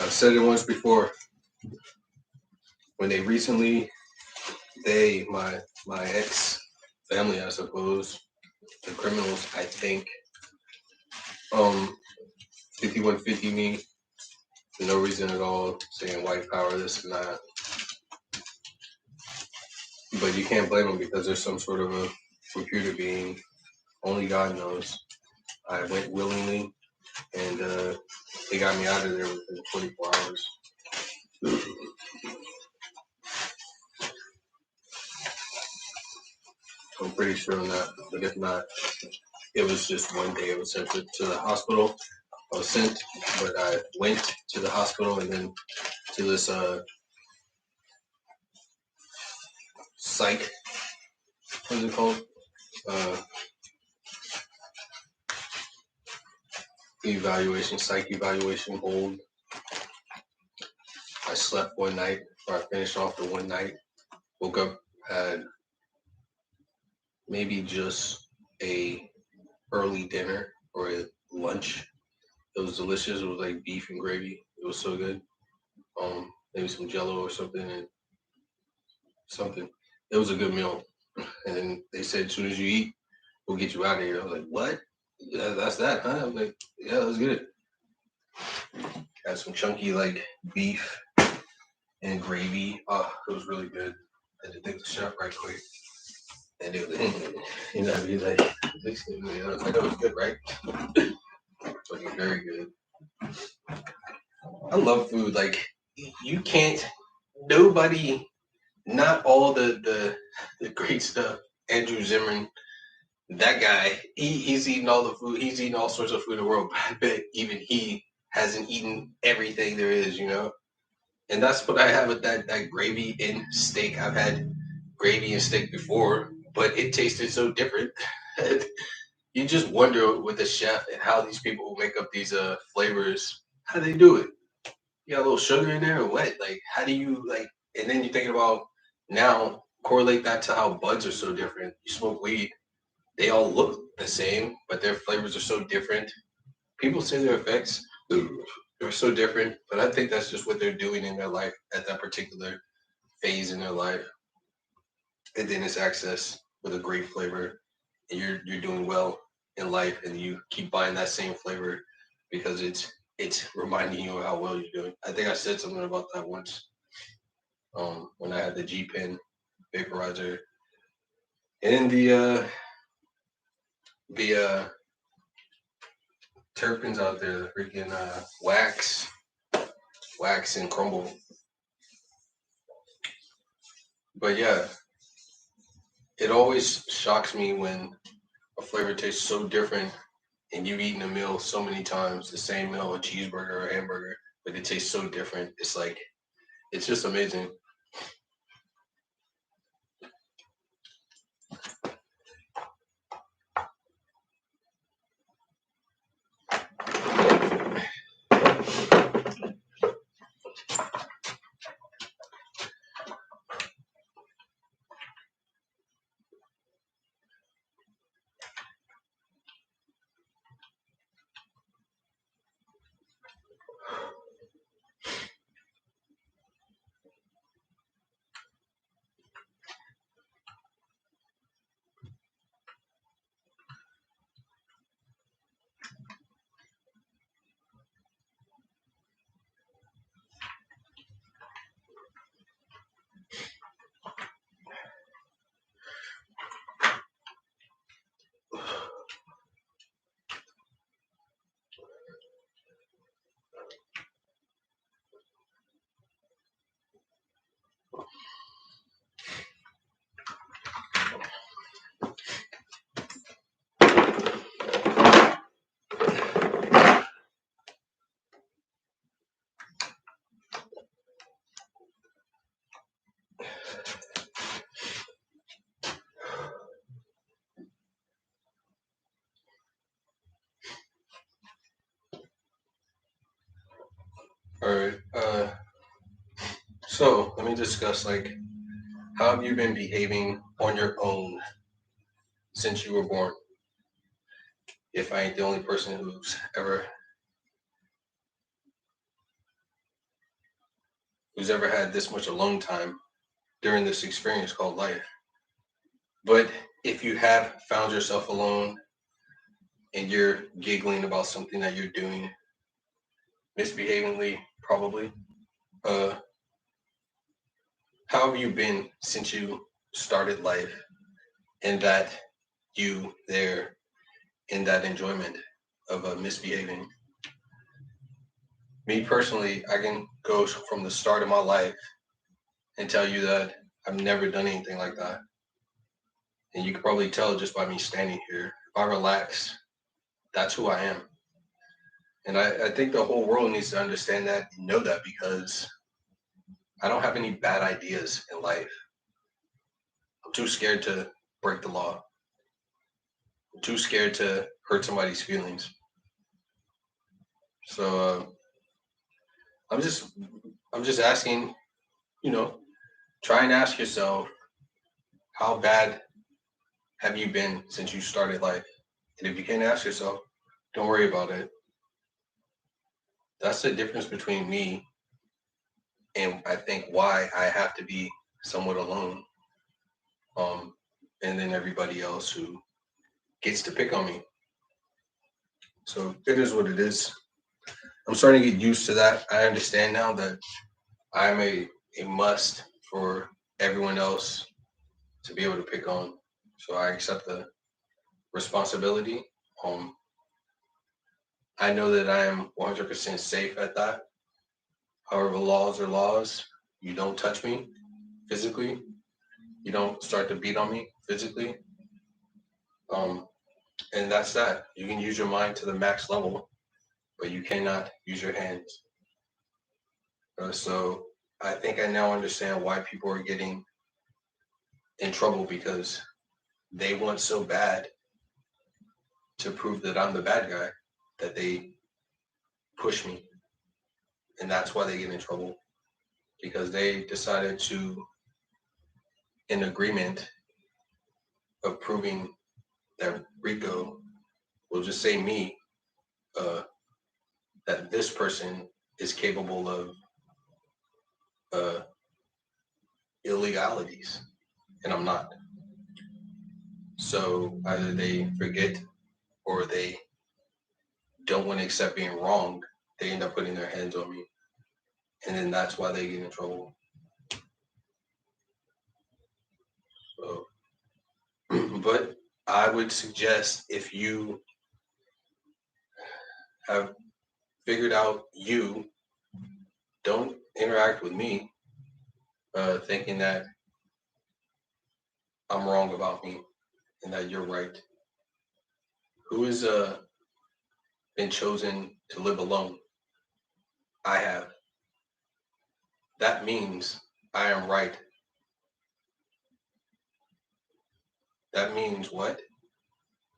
I've said it once before. When they recently, my ex family, I suppose, the criminals, I think, 5150 me for no reason at all, saying white power, this and that. But you can't blame them because there's some sort of a computer being, only God knows. I went willingly, and they got me out of there within 24 hours. I'm pretty sure on that, but if not, it was just one day. It was sent to the hospital, I was sent, but I went to the hospital and then to this psych, what is it called? Psych evaluation hold. I slept one night, or I finished off the one night. Woke up, had maybe just a early dinner or a lunch. It was delicious. It was like beef and gravy. It was so good. Maybe some Jello or something and something. It was a good meal. And then they said, as soon as you eat, we'll get you out of here. I was like, what? Yeah, that's that, huh? I was like, yeah, let's get it. Had some chunky like beef and gravy. Oh, it was really good. I had to thank the chef right quick. And it was, you know, be like, I know it's good, right? But it's very good. I love food. Like, you can't, nobody, not all the great stuff. Andrew Zimmern, that guy, he's eating all the food. He's eating all sorts of food in the world. But I bet even he hasn't eaten everything there is, you know? And that's what I have with that gravy and steak. I've had gravy and steak before, but it tasted so different. You just wonder with the chef and how these people who make up these flavors, how they do it. You got a little sugar in there or what? Like, how do you like? And then you're thinking about now correlate that to how buds are so different. You smoke weed, they all look the same, but their flavors are so different. People say their effects are so different, but I think that's just what they're doing in their life at that particular phase in their life. And then it's access with a great flavor, and you're doing well in life, and you keep buying that same flavor because it's reminding you of how well you're doing. I think I said something about that once when I had the G Pen vaporizer and the terpenes out there, the freaking wax and crumble. But yeah, it always shocks me when a flavor tastes so different and you've eaten a meal so many times, the same meal, a cheeseburger or a hamburger, but it tastes so different. It's like, it's just amazing. All right. So let me discuss like how have you been behaving on your own since you were born? If I ain't the only person who's ever had this much alone time during this experience called life. But if you have found yourself alone and you're giggling about something that you're doing misbehavingly, probably, uh, how have you been since you started life and that you there in that enjoyment of misbehaving? Me personally, I can go from the start of my life and tell you that I've never done anything like that. And you can probably tell just by me standing here. If I relax, that's who I am. And I think the whole world needs to understand that and know that, because I don't have any bad ideas in life. I'm too scared to break the law. I'm too scared to hurt somebody's feelings. So I'm just I'm just asking, you know, try and ask yourself, how bad have you been since you started life? And if you can't ask yourself, don't worry about it. That's the difference between me and I think why I have to be somewhat alone. Um, and then everybody else who gets to pick on me. So it is what it is. I'm starting to get used to that. I understand now that I'm a must for everyone else to be able to pick on. So I accept the responsibility. Um, I know that I am 100% safe at that. However, laws are laws. You don't touch me physically. You don't start to beat on me physically. Um, and that's that. You can use your mind to the max level, but you cannot use your hands. So I think I now understand why people are getting in trouble, because they want so bad to prove that I'm the bad guy that they push me. And that's why they get in trouble, because they decided to, in agreement of proving that Rico, will just say me, uh, that this person is capable of uh, illegalities, and I'm not. So either they forget or they don't want to accept being wrong. They end up putting their hands on me, and then that's why they get in trouble. So, but I would suggest, if you have figured out you, don't interact with me thinking that I'm wrong about me and that you're right. Who has been chosen to live alone? I have. That means I am right. That means what?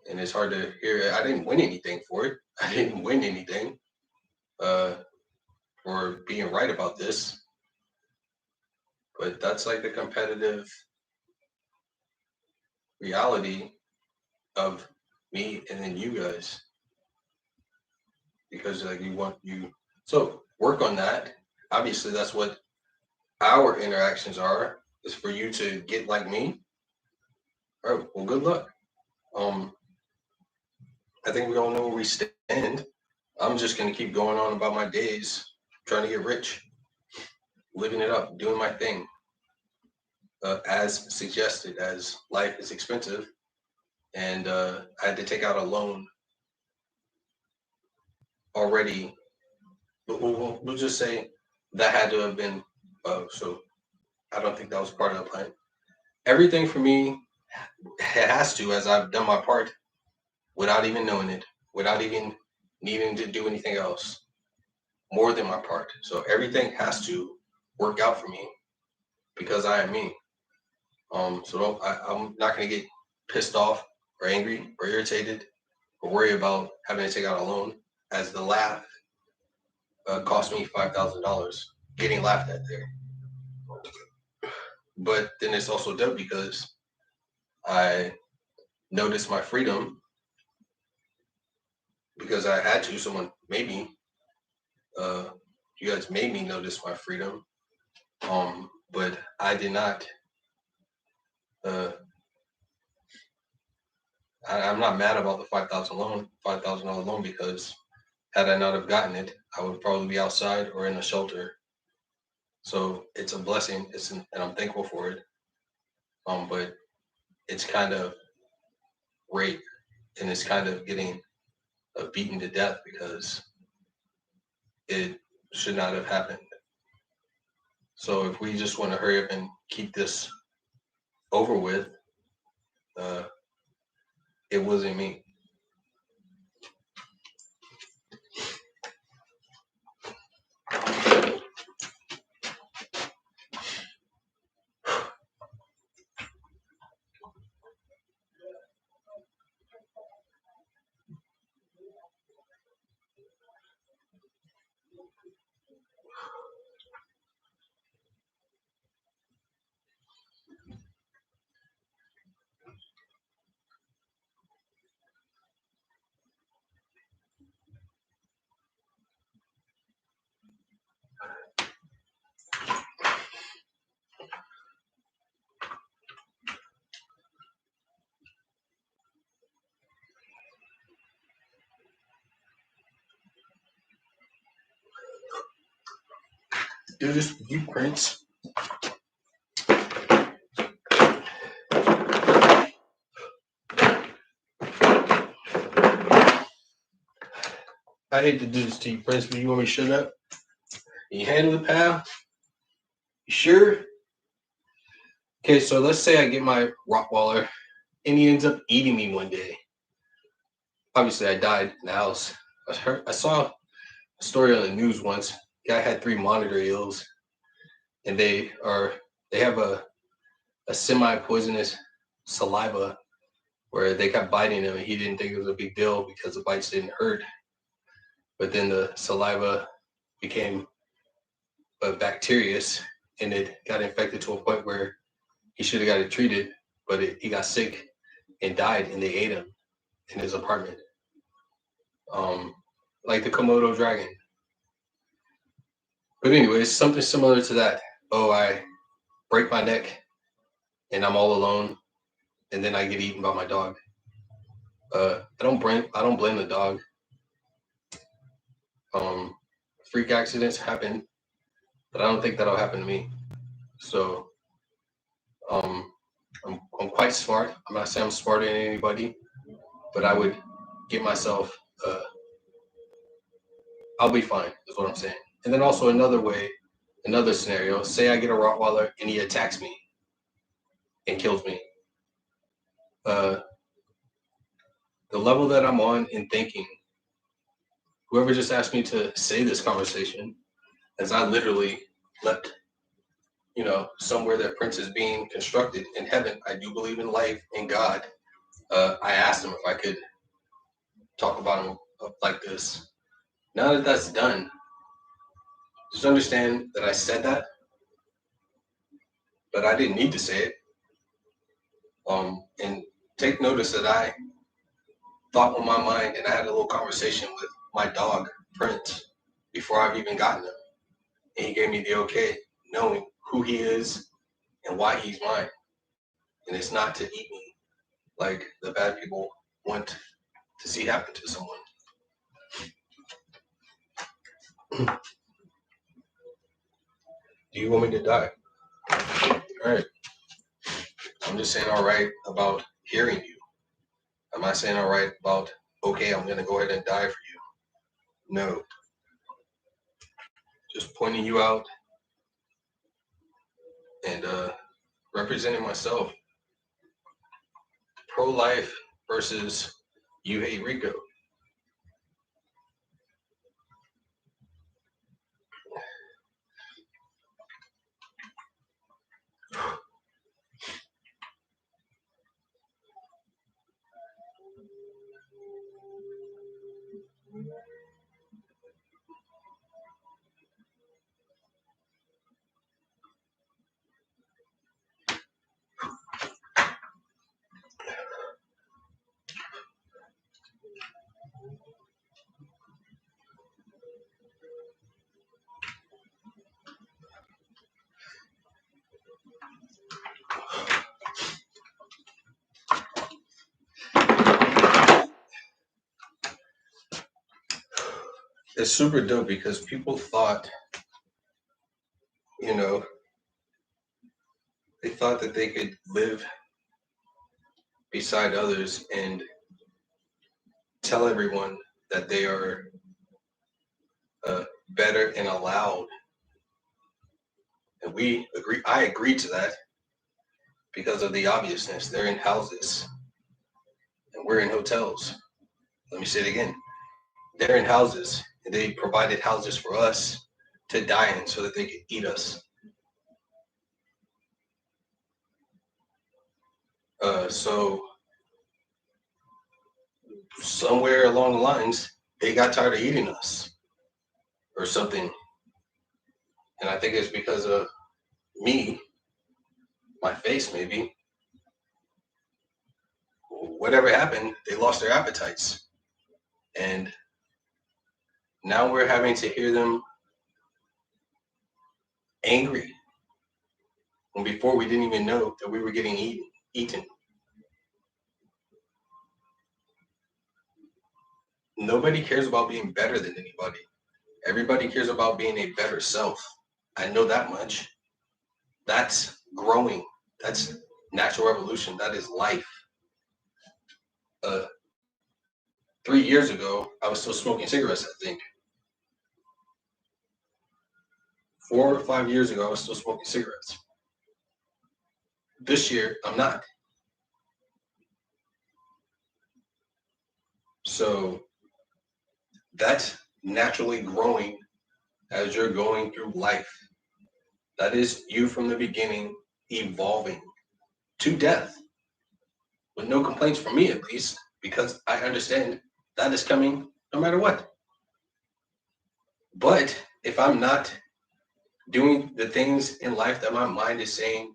And it's hard to hear. I didn't win anything for it. I didn't win anything uh, for being right about this. But that's like the competitive reality of me and then you guys, because like you want you. So work on that. Obviously, that's what our interactions are. Is for you to get like me. All right. Well, good luck. Um, I think we all know where we stand. I'm just gonna keep going on about my days, trying to get rich, living it up, doing my thing, as suggested. As life is expensive, and I had to take out a loan already. But we'll just say that had to have been. So I don't think that was part of the plan. Everything for me has to, as I've done my part without even knowing it, without even needing to do anything else, more than my part. So everything has to work out for me because I am me. So I'm not gonna get pissed off or angry or irritated or worry about having to take out a loan, as the laugh cost me $5,000 getting laughed at there. But then it's also dope because I noticed my freedom because I had to. Someone made me. Uh, you guys made me notice my freedom. But I did not. Uh, I'm not mad about the $5,000 loan, because had I not have gotten it, I would probably be outside or in a shelter. So it's a blessing. And I'm thankful for it. But it's kind of rape, and it's kind of getting beaten to death because it should not have happened. So if we just want to hurry up and keep this over with, uh, it wasn't me. do this with you, Prince. I hate to do this to you, Prince, but you want me to shut up? Can you handle it, pal? You sure? Okay, so let's say I get my Rottweiler and he ends up eating me one day. Obviously, I died in the house. I saw a story on the news once. Guy had 3 monitor eels, and they have a semi-poisonous saliva where they kept biting him, and he didn't think it was a big deal because the bites didn't hurt. But then the saliva became bacterious, and it got infected to a point where he should have got it treated, but he got sick and died, and they ate him in his apartment. Like the Komodo dragon. But anyways, something similar to that. Oh, I break my neck and I'm all alone, and then I get eaten by my dog. I don't blame the dog. Freak accidents happen, but I don't think that'll happen to me. So I'm quite smart. I'm not saying I'm smarter than anybody, but I would get myself. I'll be fine. Is what I'm saying. And then also another scenario. Say I get a Rottweiler and he attacks me and kills me. The level that I'm on in thinking, whoever just asked me to say this conversation, as I literally left, somewhere that Prince is being constructed in heaven. I do believe in life and God. I asked him if I could talk about him like this. Now that that's done, just understand that I said that, but I didn't need to say it. And take notice that I thought in my mind, and I had a little conversation with my dog, Prince, before I've even gotten him. And he gave me the okay, knowing who he is and why he's mine. And it's not to eat me like the bad people want to see happen to someone. Do you want me to die? All right. I'm just saying all right about hearing you. I'm not saying all right about, okay, I'm going to go ahead and die for you. No. Just pointing you out and representing myself. Pro-life versus you hate Rico. It's super dope because people thought, they thought that they could live beside others and tell everyone that they are better and allowed. And I agreed to that because of the obviousness. They're in houses and we're in hotels. Let me say it again. They're in houses and they provided houses for us to die in so that they could eat us. So somewhere along the lines, they got tired of eating us or something. And I think it's because of me, my face maybe. Whatever happened, they lost their appetites. And now we're having to hear them angry when before we didn't even know that we were getting eaten. Nobody cares about being better than anybody. Everybody cares about being a better self. I know that much. That's growing. That's natural evolution. That is life. Uh, 3 years ago, I was still smoking cigarettes, I think. 4 or 5 years ago, I was still smoking cigarettes. This year, I'm not. So that's naturally growing as you're going through life. That is you from the beginning evolving to death with no complaints from me, at least, because I understand that is coming no matter what. But if I'm not doing the things in life that my mind is saying,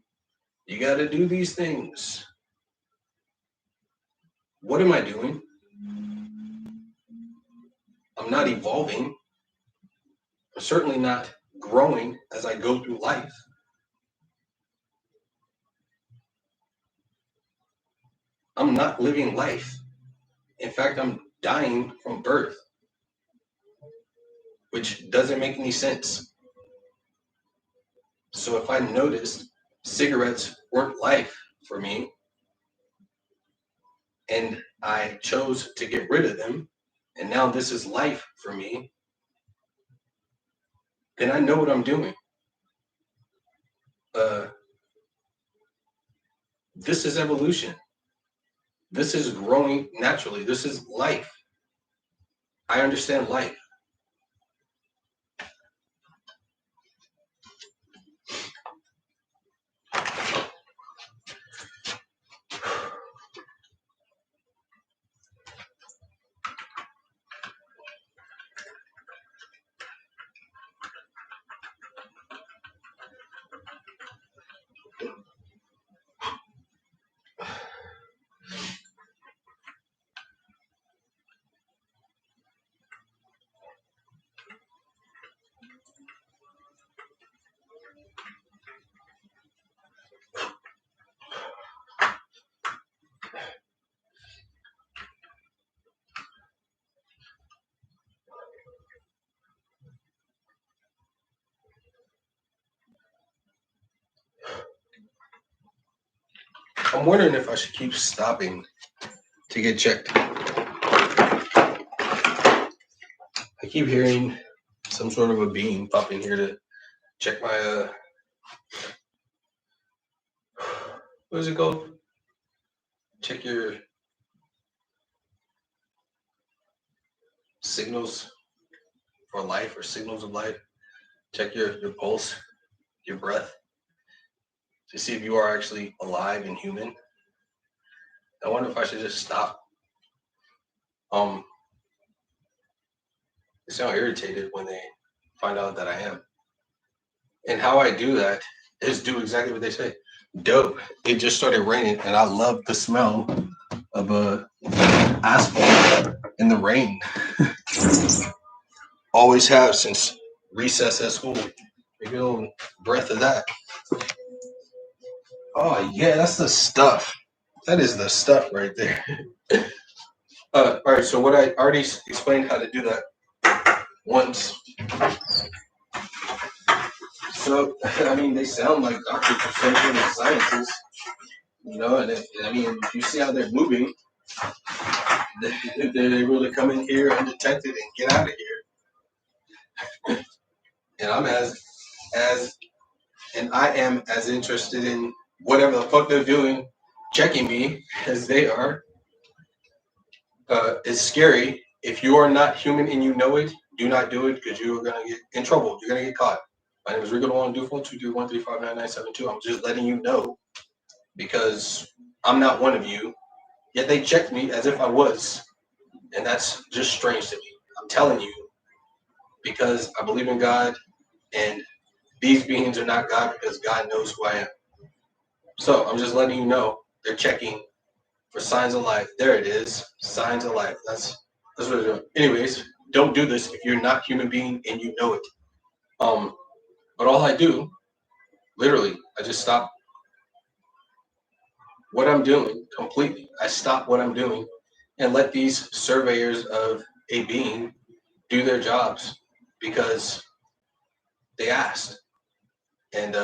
you got to do these things, what am I doing? I'm not evolving. I'm certainly not growing as I go through life. I'm not living life. In fact, I'm dying from birth, which doesn't make any sense. So if I noticed cigarettes weren't life for me and I chose to get rid of them, and now this is life for me, then I know what I'm doing. This is evolution. This is growing naturally. This is life. I understand life. I'm wondering if I should keep stopping to get checked. I keep hearing some sort of a being pop in here to check my what is it called? Check your signals for life or signals of life. Check your pulse, your breath, to see if you are actually alive and human. I wonder if I should just stop. They sound irritated when they find out that I am. And how I do that is do exactly what they say. Dope. It just started raining, and I love the smell of asphalt in the rain. Always have since recess at school. A good old breath of that. Oh yeah, that's the stuff. That is the stuff right there. All right. So what I already explained how to do that once. So I mean, they sound like doctors or something and scientists, and I mean, if you see how they're moving, they really come in here undetected and get out of here. And I'm and I am as interested in whatever the fuck they're doing, checking me as they are. It's scary. If you are not human and you know it, do not do it because you are gonna get in trouble. You're gonna get caught. My name is Rico Dewan Dufo, 231-359-972. I'm just letting you know because I'm not one of you. Yet they checked me as if I was. And that's just strange to me. I'm telling you because I believe in God and these beings are not God because God knows who I am. So I'm just letting you know they're checking for signs of life. There it is. Signs of life. That's what they're doing. Anyways, don't do this if you're not a human being and you know it. But all I do, literally, I just stop what I'm doing completely. I stop what I'm doing and let these surveyors of a being do their jobs because they asked. And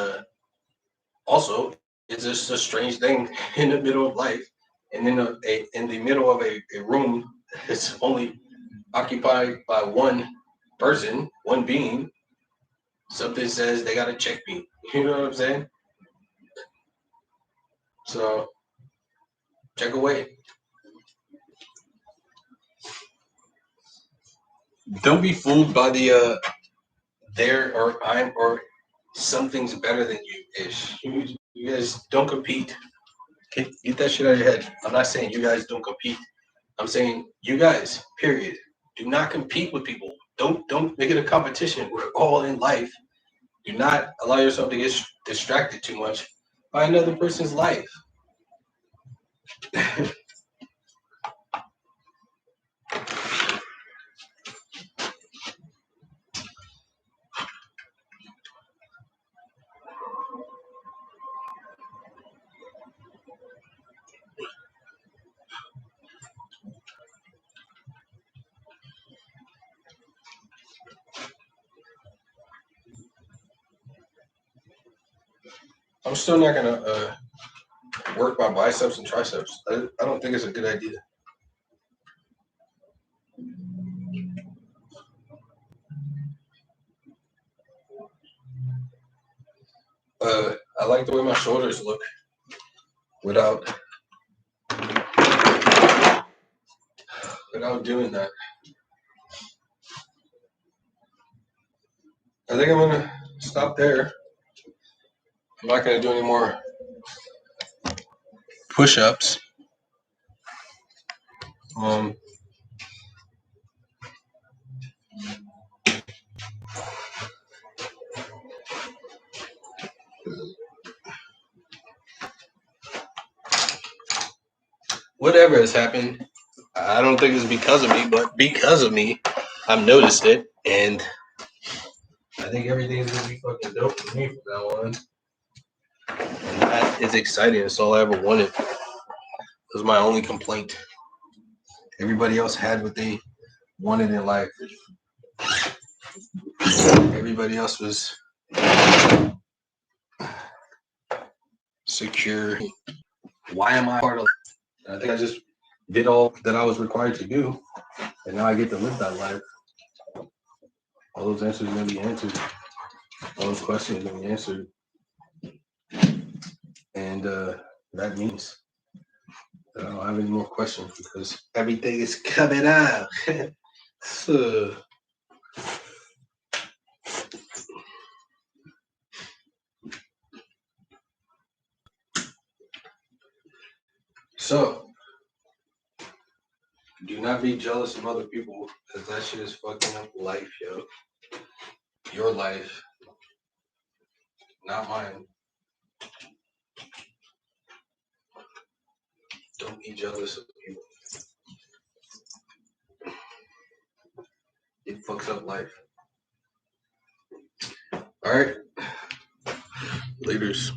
also, it's just a strange thing in the middle of life, and in the middle of a room that's only occupied by one person, one being. Something says they gotta check me. You know what I'm saying? So check away. Don't be fooled by the there or I'm or something's better than you ish. You guys don't compete. Get that shit out of your head. I'm not saying you guys don't compete. I'm saying you guys, period. Do not compete with people. Don't make it a competition. We're all in life. Do not allow yourself to get distracted too much by another person's life. I'm still not gonna work my biceps and triceps. I don't think it's a good idea. I like the way my shoulders look without doing that. I think I'm gonna stop there. I'm not gonna do any more push-ups. Um, whatever has happened, I don't think it's because of me, but because of me, I've noticed it, and I think everything's gonna be fucking dope for me from now on. And that is exciting. It's all I ever wanted. It was my only complaint. Everybody else had what they wanted in life. Everybody else was secure. Why am I part of life? I think I just did all that I was required to do, and now I get to live that life. All those answers are gonna be answered. All those questions are gonna be answered. And that means that I don't have any more questions because everything is coming out. So, do not be jealous of other people because that shit is fucking up life, yo. Your life, not mine. Don't be jealous of people. It fucks up life. All right. Laters.